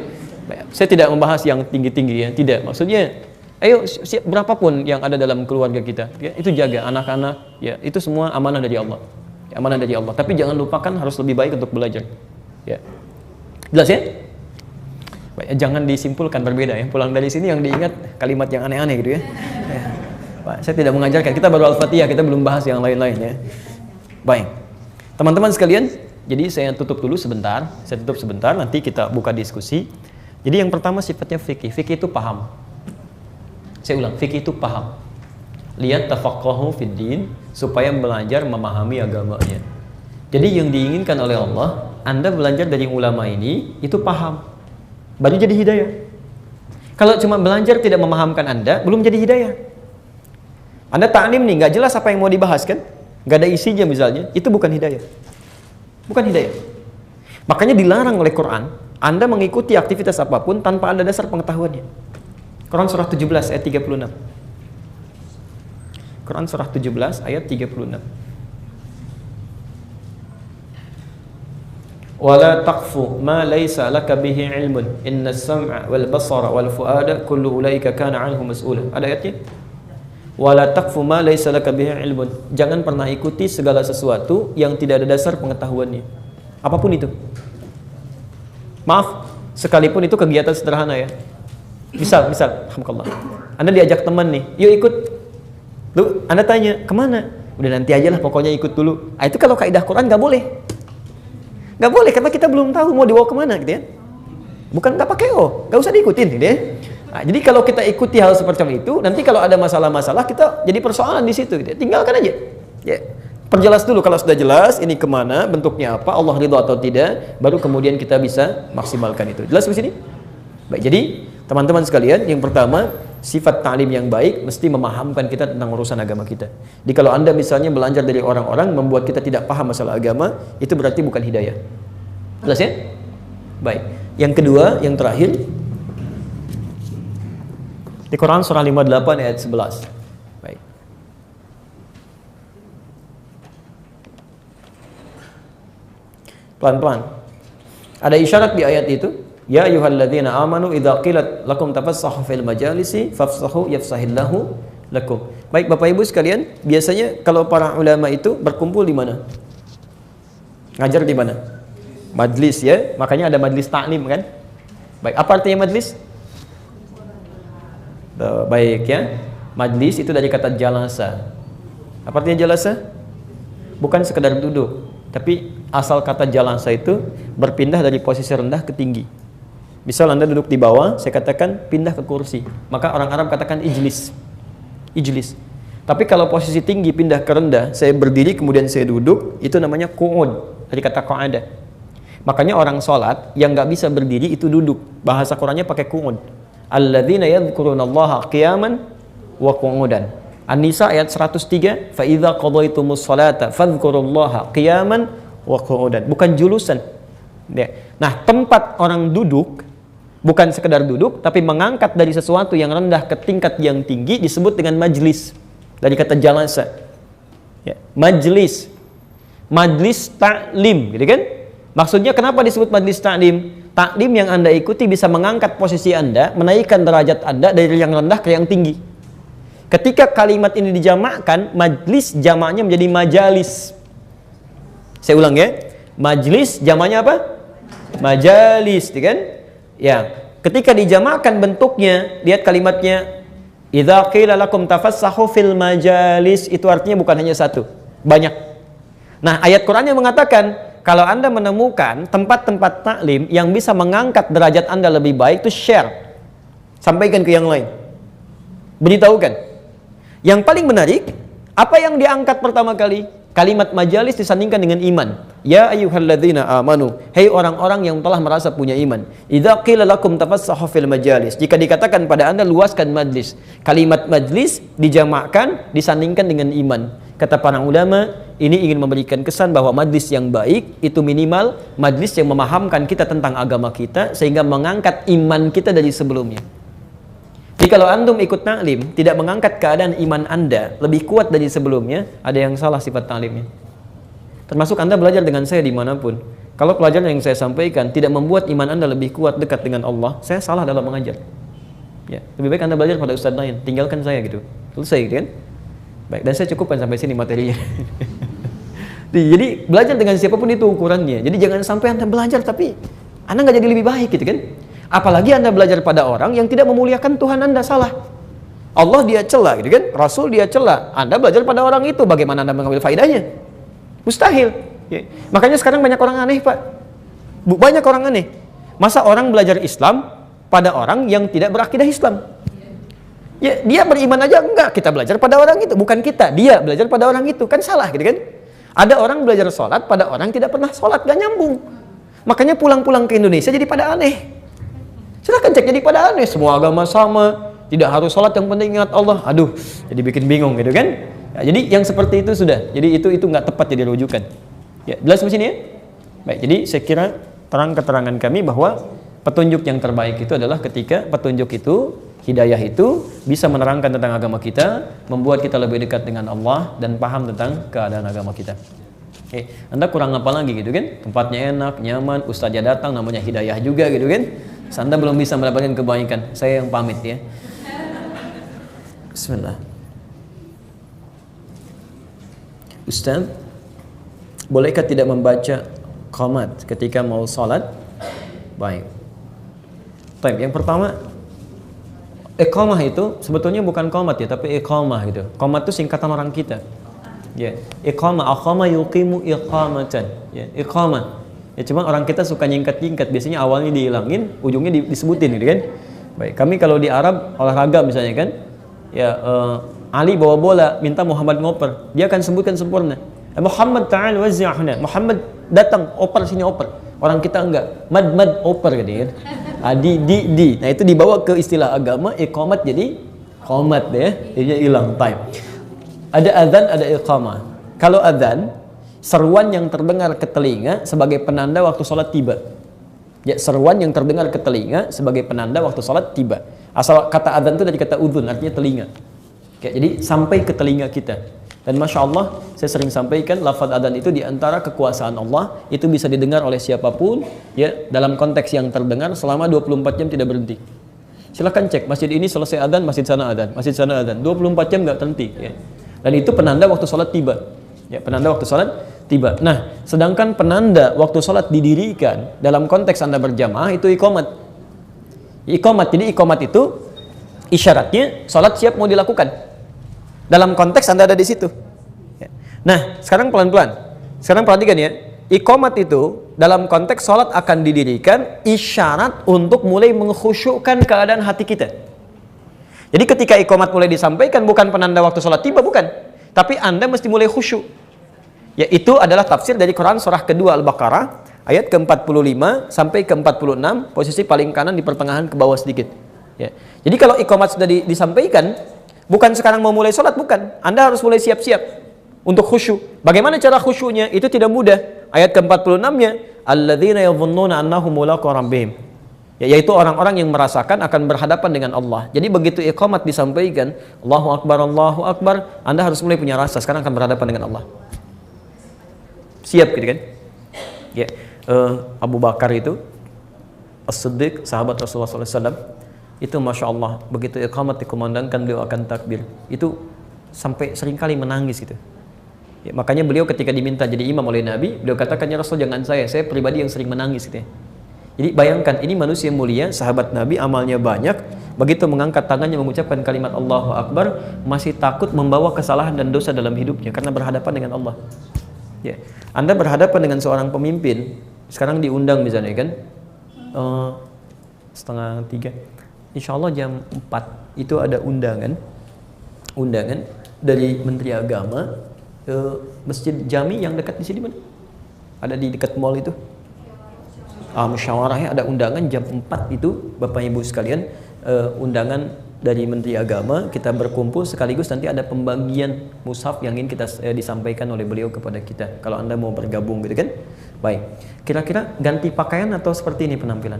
Saya tidak membahas yang tinggi-tinggi ya, tidak. Maksudnya, ayo berapapun yang ada dalam keluarga kita, ya, itu jaga anak-anak, ya, itu semua amanah dari Allah. Ya, amanah dari Allah. Tapi jangan lupakan harus lebih baik untuk belajar. Ya. Jelas ya? Baik, jangan disimpulkan berbeda ya. Pulang dari sini yang diingat kalimat yang aneh-aneh gitu ya. Ya. Pak, saya tidak mengajarkan, kita baru Al-Fatihah, kita belum bahas yang lain-lain ya. Baik. Teman-teman sekalian, jadi saya tutup dulu sebentar, nanti kita buka diskusi. Jadi yang pertama sifatnya fikih. Fikih itu paham. Saya ulang, fikih itu paham. Lihat tafaqahu fid din, supaya belajar memahami agamanya. Jadi yang diinginkan oleh Allah, Anda belajar dari ulama ini, itu paham. Baru jadi hidayah. Kalau cuma belajar tidak memahamkan Anda, belum jadi hidayah. Anda ta'lim nih, nggak jelas apa yang mau dibahas kan? Nggak ada isinya misalnya, itu bukan hidayah. Bukan hidayah. Makanya dilarang oleh Quran, Anda mengikuti aktivitas apapun tanpa ada dasar pengetahuannya. Quran surah 17 ayat 36. Quran surah 17 ayat 36. Wala taqfu ma laysa laka bihi ilmun innas sam'a wal basara wal fuada kullu ulaika kana 'anhu mas'ula. Ada ayatnya? Wala taqfu ma laysa laka bihi ilmun. Jangan pernah ikuti segala sesuatu yang tidak ada dasar pengetahuannya. Apapun itu. Maaf, sekalipun itu kegiatan sederhana ya. Misal, alhamdulillah. Anda diajak teman nih, yuk ikut. Lu, Anda tanya, kemana? Udah nanti aja lah, pokoknya ikut dulu. Itu kalau kaidah Quran nggak boleh. Nggak boleh, karena kita belum tahu mau dibawa kemana gitu ya. Bukan nggak pakai nggak usah diikutin gitu ya. Jadi kalau kita ikuti hal seperti itu, nanti kalau ada masalah-masalah kita jadi persoalan di situ, gitu. Tinggalkan aja. Ya, perjelas dulu kalau sudah jelas ini kemana, bentuknya apa, Allah ridho atau tidak, baru kemudian kita bisa maksimalkan itu. Jelas di sini? Baik, jadi teman-teman sekalian, yang pertama sifat ta'lim yang baik mesti memahamkan kita tentang urusan agama kita. Jadi kalau Anda misalnya belajar dari orang-orang membuat kita tidak paham masalah agama, itu berarti bukan hidayah. Jelas ya? Baik. Yang kedua, yang terakhir, di Quran surah 58 ayat 11. Baik. Pelan-pelan. Ada isyarat di ayat itu, ya ayyuhalladzina amanu idza qilat lakum tafassahu fil majalisi fafsahu yafsahillahu lakum. Baik Bapak Ibu sekalian, biasanya kalau para ulama itu berkumpul di mana? Ngajar di mana? Majlis ya. Makanya ada majlis ta'lim kan? Baik, apa artinya majlis? Baik ya, majlis itu dari kata jalasa. Apa artinya jalasa? Bukan sekedar duduk, tapi asal kata jalasa itu berpindah dari posisi rendah ke tinggi. Misal Anda duduk di bawah, saya katakan pindah ke kursi, maka orang Arab katakan ijlis. Ijlis. Tapi kalau posisi tinggi pindah ke rendah, saya berdiri kemudian saya duduk, itu namanya qu'ud, dari kata qa'ada. Makanya orang sholat yang nggak bisa berdiri itu duduk. Bahasa Qurannya pakai qu'ud. Alladzina yadhkurunallaha qiyaman wa qu'udan. An-Nisa ayat 103, fa idza qadaytumus salata fadhkurullaha qiyaman wa qu'udan. Bukan julusan. Nah, tempat orang duduk bukan sekedar duduk, tapi mengangkat dari sesuatu yang rendah ke tingkat yang tinggi disebut dengan majlis. Dari kata jalasa. Ya, majlis. Majlis ta'lim, gitu kan? Maksudnya kenapa disebut majlis ta'lim? Taklim yang Anda ikuti bisa mengangkat posisi Anda, menaikkan derajat Anda dari yang rendah ke yang tinggi. Ketika kalimat ini dijamakkan, majlis jamaknya menjadi majalis. Saya ulang ya. Majlis jamaknya apa? Majalis, kan? Ya. Ketika dijamakkan bentuknya, lihat kalimatnya. Idza qila lakum tafassahu fil majalis, itu artinya bukan hanya satu, banyak. Nah, ayat Qur'annya mengatakan kalau Anda menemukan tempat-tempat taklim yang bisa mengangkat derajat Anda lebih baik, itu share. Sampaikan ke yang lain. Beritahukan. Yang paling menarik, apa yang diangkat pertama kali? Kalimat majalis disandingkan dengan iman. Ya ayyuhalladzina amanu, hei orang-orang yang telah merasa punya iman. Idza qila lakum tafassahu fil majalis. Jika dikatakan pada Anda luaskan majlis. Kalimat majlis dijamakkan, disandingkan dengan iman. Kata para ulama, ini ingin memberikan kesan bahwa majlis yang baik itu minimal majlis yang memahamkan kita tentang agama kita sehingga mengangkat iman kita dari sebelumnya. Jadi kalau antum ikut taklim tidak mengangkat keadaan iman Anda lebih kuat dari sebelumnya, ada yang salah sifat taklimnya. Termasuk Anda belajar dengan saya dimanapun. Kalau pelajaran yang saya sampaikan tidak membuat iman Anda lebih kuat dekat dengan Allah, saya salah dalam mengajar. Ya, lebih baik Anda belajar pada ustadz lain, tinggalkan saya gitu. Selesai gitu kan? Baik, dan saya cukupkan sampai sini materinya. Jadi belajar dengan siapapun itu ukurannya. Jadi jangan sampai Anda belajar tapi Anda nggak jadi lebih baik gitu kan? Apalagi Anda belajar pada orang yang tidak memuliakan Tuhan Anda, salah. Allah dia cela gitu kan? Rasul dia cela. Anda belajar pada orang itu, bagaimana Anda mengambil faedahnya? Mustahil. Ya. Makanya sekarang banyak orang aneh, Pak. Banyak orang aneh. Masa orang belajar Islam pada orang yang tidak berakidah Islam? Ya, dia beriman aja enggak, kita belajar pada orang itu, bukan kita, dia belajar pada orang itu, kan salah gitu kan? Ada orang belajar sholat pada orang yang tidak pernah sholat, gak nyambung. Makanya pulang-pulang ke Indonesia jadi pada aneh. Silahkan cek jadi pada aneh, semua agama sama, tidak harus sholat, yang penting ingat Allah. Aduh, jadi bikin bingung gitu kan? Ya, jadi yang seperti itu sudah, jadi itu nggak tepat jadi rujukan. Ya, jelas di sini ya? Baik, jadi saya kira terang keterangan kami bahwa petunjuk yang terbaik itu adalah ketika petunjuk itu, hidayah itu bisa menerangkan tentang agama kita, membuat kita lebih dekat dengan Allah dan paham tentang keadaan agama kita. Anda kurang apa lagi gitu kan? Tempatnya enak, nyaman, ustaznya datang, namanya hidayah juga gitu kan? Anda belum bisa mendapatkan kebaikan, saya yang pamit ya. Bismillah. Ustaz, bolehkah tidak membaca qomat ketika mau sholat? Baik. Baik, yang pertama, iqamah itu sebetulnya bukan qomat ya, tapi iqamah gitu. Qomat itu singkatan orang kita. Ya, iqamah, aqama yuqimu iqamatan. Ya, iqamah. Ya, cuma orang kita suka nyingkat-nyingkat. Biasanya awalnya dihilangin, ujungnya disebutin gitu kan. Baik, kami kalau di Arab olahraga misalnya kan, ya Ali bawa bola, minta Muhammad ngoper, dia akan sebutkan sempurna. Muhammad ta'al waz'ahna. Muhammad datang, oper sini oper. Orang kita enggak, mad oper gitu kan. Di. Nah itu dibawa ke istilah agama, iqamat jadi qomat ya, jadinya hilang time. Ada adzan, ada iqamah. Kalau adzan, seruan yang terdengar ke telinga sebagai penanda waktu sholat tiba. Ya, seruan yang terdengar ke telinga sebagai penanda waktu sholat tiba. Asal kata adzan itu dari kata udhun, artinya telinga. Oke, jadi sampai ke telinga kita. Dan Masya Allah, saya sering sampaikan lafaz adzan itu diantara kekuasaan Allah, itu bisa didengar oleh siapapun ya, dalam konteks yang terdengar selama 24 jam tidak berhenti. Silahkan cek, masjid ini selesai adzan, masjid sana adzan, masjid sana adzan, 24 jam nggak terhenti ya. Dan itu penanda waktu sholat tiba ya, penanda waktu sholat tiba. Nah, sedangkan penanda waktu sholat didirikan dalam konteks Anda berjamaah itu iqamat. Iqamat, jadi iqamat itu isyaratnya sholat siap mau dilakukan. Dalam konteks Anda ada di situ. Nah, sekarang pelan-pelan. Sekarang perhatikan ya. Iqamat itu dalam konteks sholat akan didirikan isyarat untuk mulai mengkhusyukkan keadaan hati kita. Jadi ketika iqamat mulai disampaikan bukan penanda waktu sholat tiba, bukan. Tapi Anda mesti mulai khusyuk. Yaitu adalah tafsir dari Quran surah kedua Al-Baqarah ayat ke-45 sampai ke-46, posisi paling kanan di pertengahan ke bawah sedikit. Ya. Jadi kalau iqamat sudah disampaikan, bukan sekarang mau mulai sholat, bukan. Anda harus mulai siap-siap untuk khusyuk. Bagaimana cara khusyuknya? Itu tidak mudah. Ayat ke-46-nya, alladzina yadhunnuna annahum mulaqu rabbihim. Yaitu orang-orang yang merasakan akan berhadapan dengan Allah. Jadi begitu iqamat disampaikan, Allahu Akbar, Anda harus mulai punya rasa sekarang akan berhadapan dengan Allah. Siap gitu kan? Ya, Abu Bakar itu As-Siddiq, sahabat Rasulullah SAW, itu Masya Allah, begitu iqamat dikumandangkan beliau akan takbir, itu sampai seringkali menangis gitu ya, makanya beliau ketika diminta jadi imam oleh Nabi, beliau katakan, ya Rasul jangan saya pribadi yang sering menangis gitu ya. Jadi bayangkan, ini manusia mulia, sahabat Nabi, amalnya banyak, begitu mengangkat tangannya mengucapkan kalimat Allahu Akbar, masih takut membawa kesalahan dan dosa dalam hidupnya karena berhadapan dengan Allah ya. Anda berhadapan dengan seorang pemimpin, sekarang diundang misalnya kan 2:30, Insya Allah jam 4 itu ada undangan dari Menteri Agama ke Masjid Jami yang dekat di sini mana? Ada di dekat mall itu. Musyawarah ya, ada undangan jam 4 itu Bapak Ibu sekalian, undangan dari Menteri Agama, kita berkumpul sekaligus nanti ada pembagian mushaf yang ingin kita disampaikan oleh beliau kepada kita. Kalau Anda mau bergabung gitu kan. Baik. Kira-kira ganti pakaian atau seperti ini penampilan?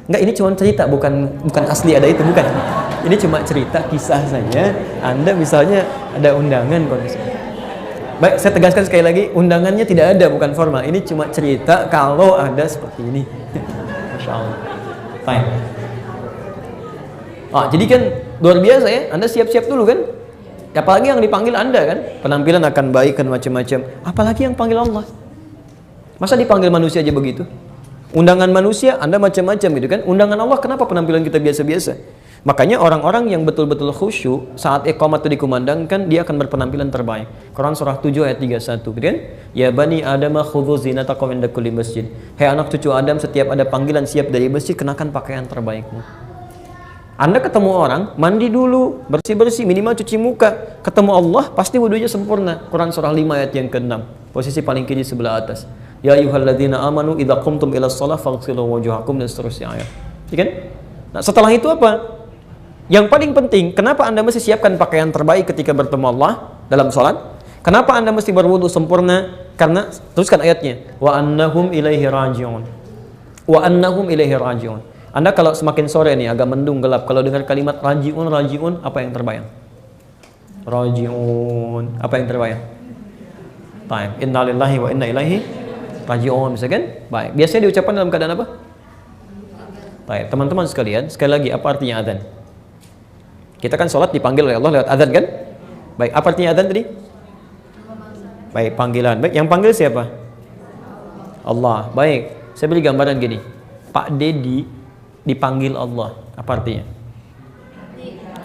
Enggak, ini cuma cerita, bukan asli ada itu, bukan. Ini cuma cerita kisah saja. Anda misalnya ada undangan kondisi. Baik, saya tegaskan sekali lagi, undangannya tidak ada, bukan formal. Ini cuma cerita kalau ada seperti ini. Masya Allah. Baik. Jadi kan luar biasa ya, Anda siap-siap dulu kan. Apalagi yang dipanggil Anda kan, penampilan akan baik kan macam-macam. Apalagi yang panggil Allah. Masa dipanggil manusia aja begitu? Undangan manusia Anda macam-macam gitu kan. Undangan Allah kenapa penampilan kita biasa-biasa? Makanya orang-orang yang betul-betul khusyuk saat iqamah itu dikumandangkan, dia akan berpenampilan terbaik. Quran surah 7 ayat 31 gitu kan? Ya bani Adam khudhu zinatakum inda kulli masjid. Hai anak cucu Adam, setiap ada panggilan siap dari masjid, kenakan pakaian terbaikmu. Anda ketemu orang, mandi dulu, bersih-bersih, minimal cuci muka. Ketemu Allah, pasti wudunya sempurna. Quran surah 5 ayat yang ke-6. Posisi paling kiri sebelah atas. Ya ayyuhalladzina amanu idza qumtum ila shalah faghsilu wujuhakum, dan seterusnya ayat. Ya kan? Nah, setelah itu apa? Yang paling penting, kenapa Anda mesti siapkan pakaian terbaik ketika bertemu Allah dalam sholat? Kenapa Anda mesti berwudu sempurna? Karena, teruskan ayatnya, wa annahum ilaihi raji'un. Wa annahum ilaihi raji'un. Anda kalau semakin sore nih, agak mendung gelap, kalau dengar kalimat raji'un, raji'un, apa yang terbayang? Raji'un, apa yang terbayang? Taib, inna lillahi wa inna ilaihi raji'un, misalkan? Baik, biasanya diucapkan dalam keadaan apa? Baik, teman-teman sekalian, sekali lagi, apa artinya adzan? Kita kan sholat dipanggil oleh Allah lewat adzan kan? Baik, apa artinya adzan tadi? Baik, panggilan. Baik, yang panggil siapa? Allah. Baik, saya beri gambaran gini. Pak Dedi dipanggil Allah. Apa artinya?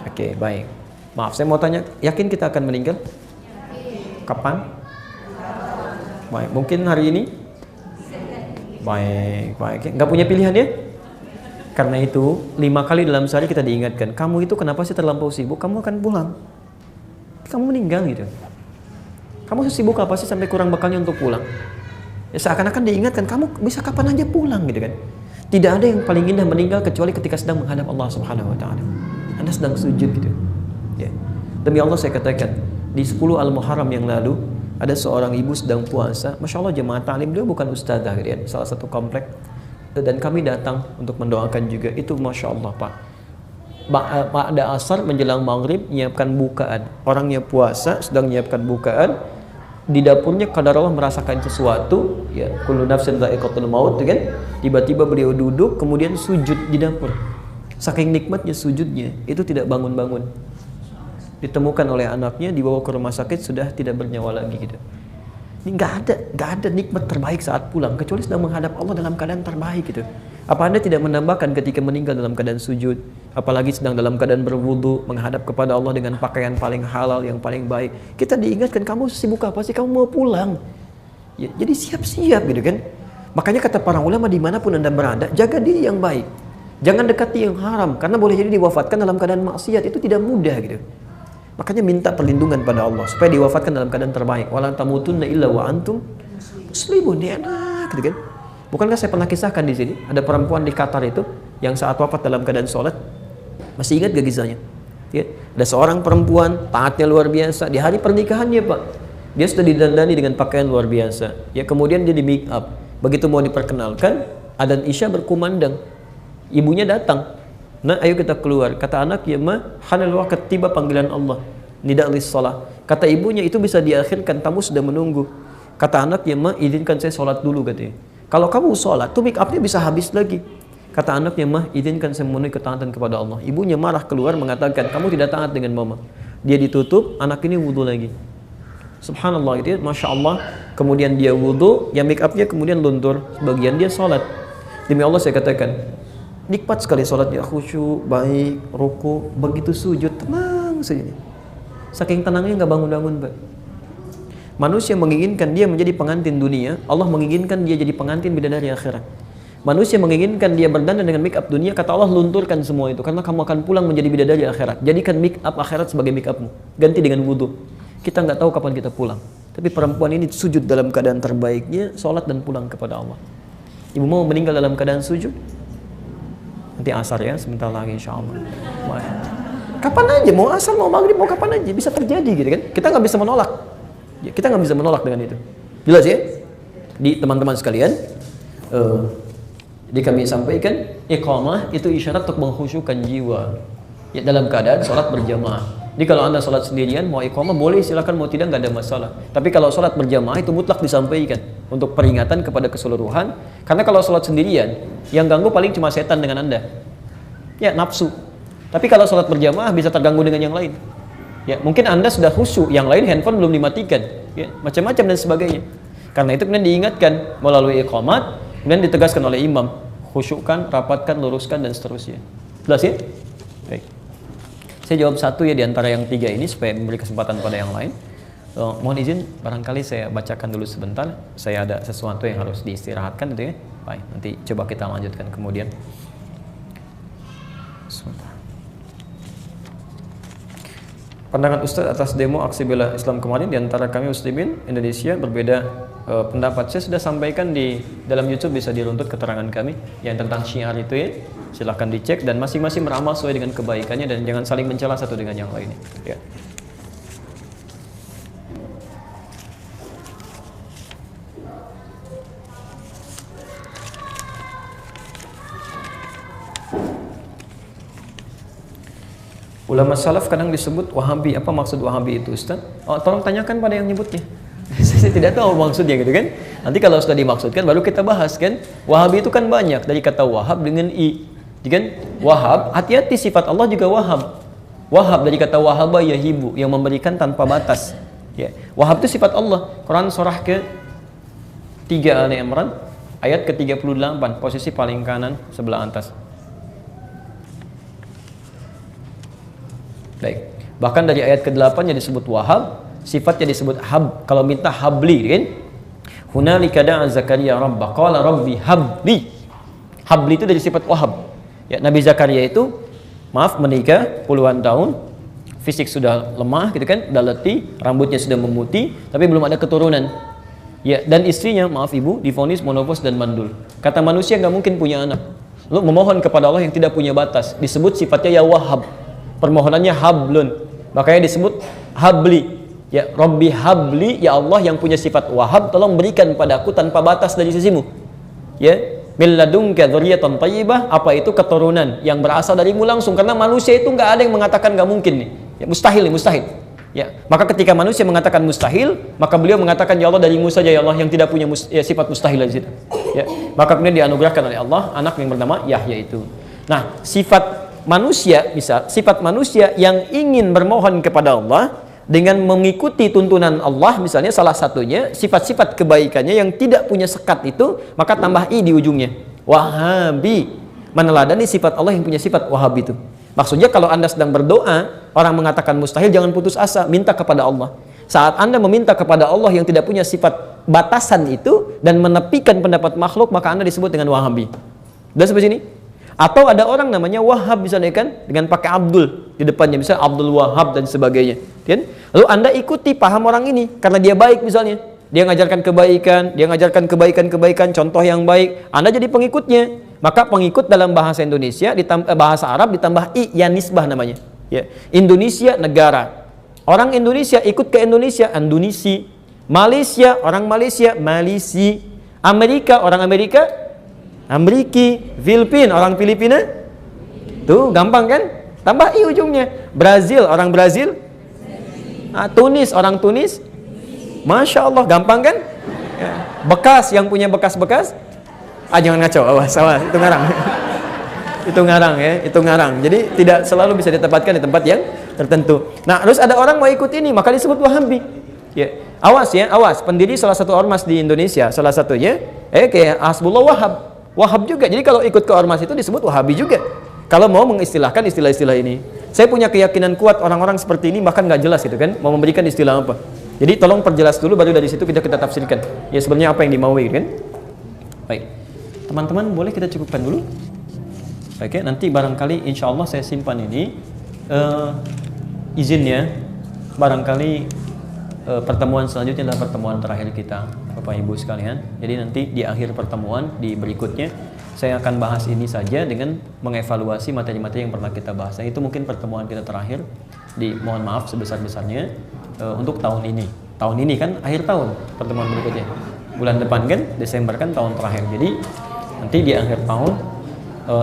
Oke, baik. Maaf, saya mau tanya, yakin kita akan meninggal? Kapan? Baik, mungkin hari ini? Baik. Nggak punya pilihan ya? Karena itu 5 kali dalam sehari kita diingatkan, kamu itu kenapa sih terlampau sibuk? Kamu akan pulang, kamu meninggal gitu. Kamu sibuk apa sih sampai kurang bekalnya untuk pulang? Ya seakan-akan diingatkan, kamu bisa kapan aja pulang gitu kan. Tidak ada yang paling indah meninggal kecuali ketika sedang menghadap Allah Subhanahu wa Ta'ala. Anda sedang sujud gitu ya. Demi Allah saya katakan, di 10 Al-Muharram yang lalu ada seorang ibu sedang puasa. Masya Allah, jemaah ta'lim, dia bukan ustazah gitu ya, salah satu komplek. Dan kami datang untuk mendoakan juga. Itu Masya Allah Pak, ada asar menjelang maghrib menyiapkan bukaan. Orangnya puasa sedang menyiapkan bukaan. Di dapurnya qadarullah merasakan sesuatu, ya, kullu nafsin dha'iqatul maut kan. Tiba-tiba beliau duduk kemudian sujud di dapur. Saking nikmatnya sujudnya, itu tidak bangun-bangun. Ditemukan oleh anaknya, dibawa ke rumah sakit, sudah tidak bernyawa lagi gitu. Ini nggak ada nikmat terbaik saat pulang kecuali sedang menghadap Allah dalam keadaan terbaik gitu. Apa Anda tidak menambahkan ketika meninggal dalam keadaan sujud, apalagi sedang dalam keadaan berwudu menghadap kepada Allah dengan pakaian paling halal yang paling baik? Kita diingatkan, kamu sibuk apa sih? Kamu mau pulang. Ya, jadi siap-siap gitu kan. Makanya kata para ulama, dimanapun Anda berada, jaga diri yang baik. Jangan dekati yang haram, karena boleh jadi diwafatkan dalam keadaan maksiat, itu tidak mudah gitu. Makanya minta perlindungan pada Allah supaya diwafatkan dalam keadaan terbaik. Wala tamutunna illa wa antum muslimun. Dia enak gitu kan. Bukankah saya pernah kisahkan di sini, ada perempuan di Qatar itu yang saat wafat dalam keadaan sholat. Masih ingat gak kisahnya? Ya, ada seorang perempuan taatnya luar biasa. Di hari pernikahannya Pak, dia sudah didandani dengan pakaian luar biasa. Ya, kemudian dia di make up. Begitu mau diperkenalkan, adzan Isya berkumandang. Ibunya datang. Nah, ayo kita keluar. Kata anak, ya ma, hanal waqt, tiba panggilan Allah. Nida lis shalah. Kata ibunya, itu bisa diakhirkan, tamu sudah menunggu. Kata anak, ya ma, izinkan saya sholat dulu katanya. Kalau kamu sholat, tuh make upnya bisa habis lagi. Kata anaknya, ma, izinkan saya memenuhi ketaatan kepada Allah. Ibunya marah keluar mengatakan, kamu tidak taat dengan mama. Dia ditutup, anak ini wudu lagi. Subhanallah gitu ya, Masya Allah. Kemudian dia wudu, ya make upnya kemudian luntur. Sebagian dia sholat. Demi Allah saya katakan, nikmat sekali sholatnya, khusyuk, baik, ruku, begitu sujud, tenang saja. Saking tenangnya nggak bangun-bangun, Pak. Manusia menginginkan dia menjadi pengantin dunia, Allah menginginkan dia jadi pengantin bidadari akhirat. Manusia menginginkan dia berdandan dengan make up dunia, kata Allah lunturkan semua itu, karena kamu akan pulang menjadi bidadari akhirat. Jadikan make up akhirat sebagai make upmu, ganti dengan wudu. Kita nggak tahu kapan kita pulang. Tapi perempuan ini sujud dalam keadaan terbaiknya, sholat dan pulang kepada Allah. Ibu mau meninggal dalam keadaan sujud? Nanti asar ya, sebentar lagi insya Allah. Kapan aja, mau asar, mau maghrib, mau kapan aja, bisa terjadi gitu kan. Kita nggak bisa menolak. Kita nggak bisa menolak dengan itu. Jelas ya? Di teman-teman sekalian, jadi kami sampaikan, iqamah itu isyarat untuk mengkhusyukkan jiwa. Ya, dalam keadaan sholat berjamaah. Jadi kalau anda sholat sendirian, mau iqamah boleh, silakan, mau tidak, nggak ada masalah. Tapi kalau sholat berjamaah itu mutlak disampaikan untuk peringatan kepada keseluruhan. Karena kalau sholat sendirian, yang ganggu paling cuma setan dengan anda. Ya, nafsu. Tapi kalau sholat berjamaah bisa terganggu dengan yang lain. Ya, mungkin anda sudah khusyuk, yang lain handphone belum dimatikan. Ya, macam-macam dan sebagainya. Karena itu kemudian diingatkan melalui iqamat, kemudian ditegaskan oleh imam, khusyukkan, rapatkan, luruskan dan seterusnya. Jelas ya? Baik. Saya jawab satu ya di antara yang tiga ini supaya memberi kesempatan pada yang lain. Mohon izin, barangkali saya bacakan dulu sebentar. Saya ada sesuatu yang harus diistirahatkan gitu ya. Baik, nanti coba kita lanjutkan kemudian. Sebentar. Pandangan Ustaz atas demo aksi bela Islam kemarin di antara kami Muslimin Indonesia berbeda pendapat. Saya sudah sampaikan di dalam YouTube, bisa diruntut keterangan kami yang tentang syiar itu ya. Silahkan dicek dan masing-masing beramal sesuai dengan kebaikannya dan jangan saling mencela satu dengan yang lainnya. Ya. Ulama salaf kadang disebut Wahabi. Apa maksud Wahabi itu, Ustaz? Oh, tolong tanyakan pada yang nyebutnya. Saya tidak tahu maksudnya gitu kan. Nanti kalau sudah dimaksudkan baru kita bahas kan. Wahabi itu kan banyak, dari kata wahab dengan i. Kan? Wahab, hati-hati, sifat Allah juga wahab. Wahab dari kata wahaba yahibu, yang memberikan tanpa batas. Ya. Wahab itu sifat Allah. Quran surah ke-3 Ali Imran ayat ke-38, posisi paling kanan sebelah atas. Baik. Bahkan dari ayat ke-8 disebut wahab, sifatnya disebut hab. Kalau minta habli kan? Hunalika da'a Zakaria rabbah qala rabbi habli. Habli itu dari sifat wahab. Ya, Nabi Zakaria itu menikah puluhan tahun, fisik sudah lemah gitu kan, sudah letih, rambutnya sudah memutih, tapi belum ada keturunan. Ya, dan istrinya, ibu, divonis monopos dan mandul. Kata manusia nggak mungkin punya anak. Lalu memohon kepada Allah yang tidak punya batas, disebut sifatnya ya wahab. Permohonannya hablun, makanya disebut habli. Ya, Rabbi habli, ya Allah yang punya sifat wahab, tolong berikan padaku tanpa batas dari sisimu. Ya, min ladunka dzurriyyatan thayyibah, apa itu keturunan yang berasal darimu langsung, karena manusia itu nggak ada yang mengatakan nggak mungkin nih. Ya, mustahil nih, mustahil. Ya, maka ketika manusia mengatakan mustahil, maka beliau mengatakan ya Allah darimu saja ya Allah yang tidak punya sifat mustahil di situ. Ya, maka kemudian dianugerahkan oleh Allah anak yang bernama Yahya itu. Nah, sifat manusia, misal sifat manusia yang ingin bermohon kepada Allah dengan mengikuti tuntunan Allah, misalnya salah satunya sifat-sifat kebaikannya yang tidak punya sekat itu, maka tambah i di ujungnya. Wahabi, meneladani sifat Allah yang punya sifat wahab itu. Maksudnya kalau Anda sedang berdoa, orang mengatakan mustahil, jangan putus asa, minta kepada Allah. Saat Anda meminta kepada Allah yang tidak punya sifat batasan itu dan menepikan pendapat makhluk, maka Anda disebut dengan wahabi. Sudah sampai sini? Atau ada orang namanya Wahab misalnya kan, dengan pakai Abdul di depannya, misalnya Abdul Wahab dan sebagainya, kan? Lalu Anda ikuti paham orang ini karena dia baik misalnya, dia mengajarkan kebaikan, dia mengajarkan kebaikan-kebaikan, contoh yang baik, Anda jadi pengikutnya. Maka pengikut dalam bahasa Indonesia bahasa Arab ditambah i, ya nisbah namanya. Ya. Indonesia negara. Orang Indonesia ikut ke Indonesia, Indonesi. Malaysia, orang Malaysia, Malisi. Amerika, orang Amerika, Ameriki. Filipina, orang Filipina. Tuh, gampang kan? Tambah i ujungnya. Brazil, orang Brazil. Tunis, orang Tunis. Masya Allah, gampang kan? Ya. Bekas, yang punya bekas-bekas. Jangan ngaco, awas, itu ngarang. Itu ngarang ya, itu ngarang. Jadi tidak selalu bisa ditempatkan di tempat yang tertentu. Nah, terus ada orang mau ikut ini, maka disebut Wahabi. Ya, awas ya, awas. Pendiri salah satu ormas di Indonesia, salah satunya, kayak Hasbullah Wahab, Wahab juga. Jadi kalau ikut ke ormas itu disebut Wahabi juga. Kalau mau mengistilahkan istilah-istilah ini, saya punya keyakinan kuat orang-orang seperti ini bahkan nggak jelas gitu kan, mau memberikan istilah apa. Jadi tolong perjelas dulu, baru dari situ kita tafsirkan. Ya sebenarnya apa yang dimaui kan? Baik. Teman-teman boleh kita cukupkan dulu. Oke, nanti barangkali insya Allah saya simpan ini izinnya. Barangkali pertemuan selanjutnya adalah pertemuan terakhir kita, Bapak Ibu sekalian. Jadi nanti di akhir pertemuan di berikutnya saya akan bahas ini saja dengan mengevaluasi materi-materi yang pernah kita bahas. Nah, itu mungkin pertemuan kita terakhir. Mohon maaf sebesar-besarnya untuk tahun ini. Tahun ini kan akhir tahun pertemuan berikutnya. Bulan depan kan Desember kan tahun terakhir. Jadi nanti di akhir tahun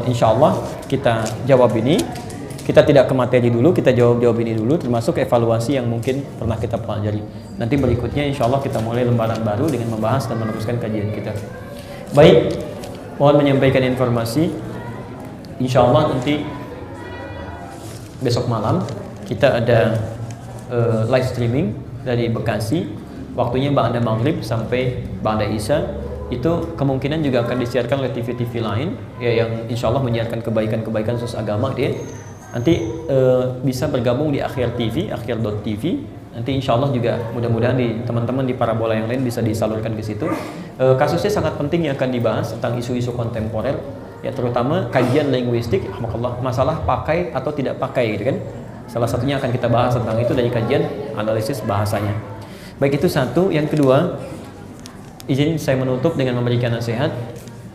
insya Allah kita jawab ini. Kita tidak ke materi dulu, kita jawab ini dulu, termasuk evaluasi yang mungkin pernah kita pelajari. Nanti berikutnya insya Allah kita mulai lembaran baru dengan membahas dan meneruskan kajian kita. Baik, mohon menyampaikan informasi. Insya Allah nanti besok malam kita ada live streaming dari Bekasi. Waktunya ba'da maghrib sampai ba'da isya. Itu kemungkinan juga akan disiarkan oleh TV-TV lain ya, yang insya Allah menyiarkan kebaikan-kebaikan khusus agama dia. Nanti bisa bergabung di Akhir TV, akhir.tv. Nanti insya Allah juga mudah-mudahan teman-teman di parabola yang lain bisa disalurkan ke situ. Kasusnya sangat penting yang akan dibahas tentang isu-isu kontemporer, ya terutama kajian linguistik, masalah pakai atau tidak pakai, gitu kan. Salah satunya akan kita bahas tentang itu dari kajian analisis bahasanya. Baik, itu satu. Yang kedua, izin saya menutup dengan memberikan nasihat.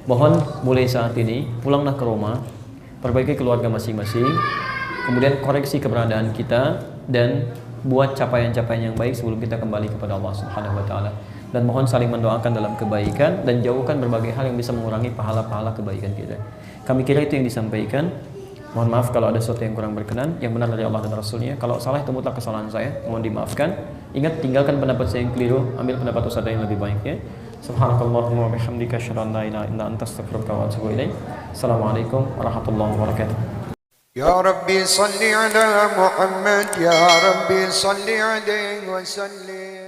Mohon mulai saat ini pulanglah ke rumah, perbaiki keluarga masing-masing, kemudian koreksi keberadaan kita dan buat capaian-capaian yang baik sebelum kita kembali kepada Allah Subhanahu wa taala. Dan mohon saling mendoakan dalam kebaikan dan jauhkan berbagai hal yang bisa mengurangi pahala-pahala kebaikan kita. Kami kira itu yang disampaikan. Mohon maaf kalau ada sesuatu yang kurang berkenan, yang benar dari Allah dan Rasulnya. Kalau salah itu mutlak kesalahan saya, mohon dimaafkan. Ingat, tinggalkan pendapat saya yang keliru, ambil pendapat ustaz yang lebih baiknya. Subhanakallahumma wa bihamdika asyhadu an la ilaha illa anta astaghfiruka wa atubu ilaik. Assalamualaikum warahmatullahi wabarakatuh. يا ربي صل على محمد يا ربي صل عليه وسلم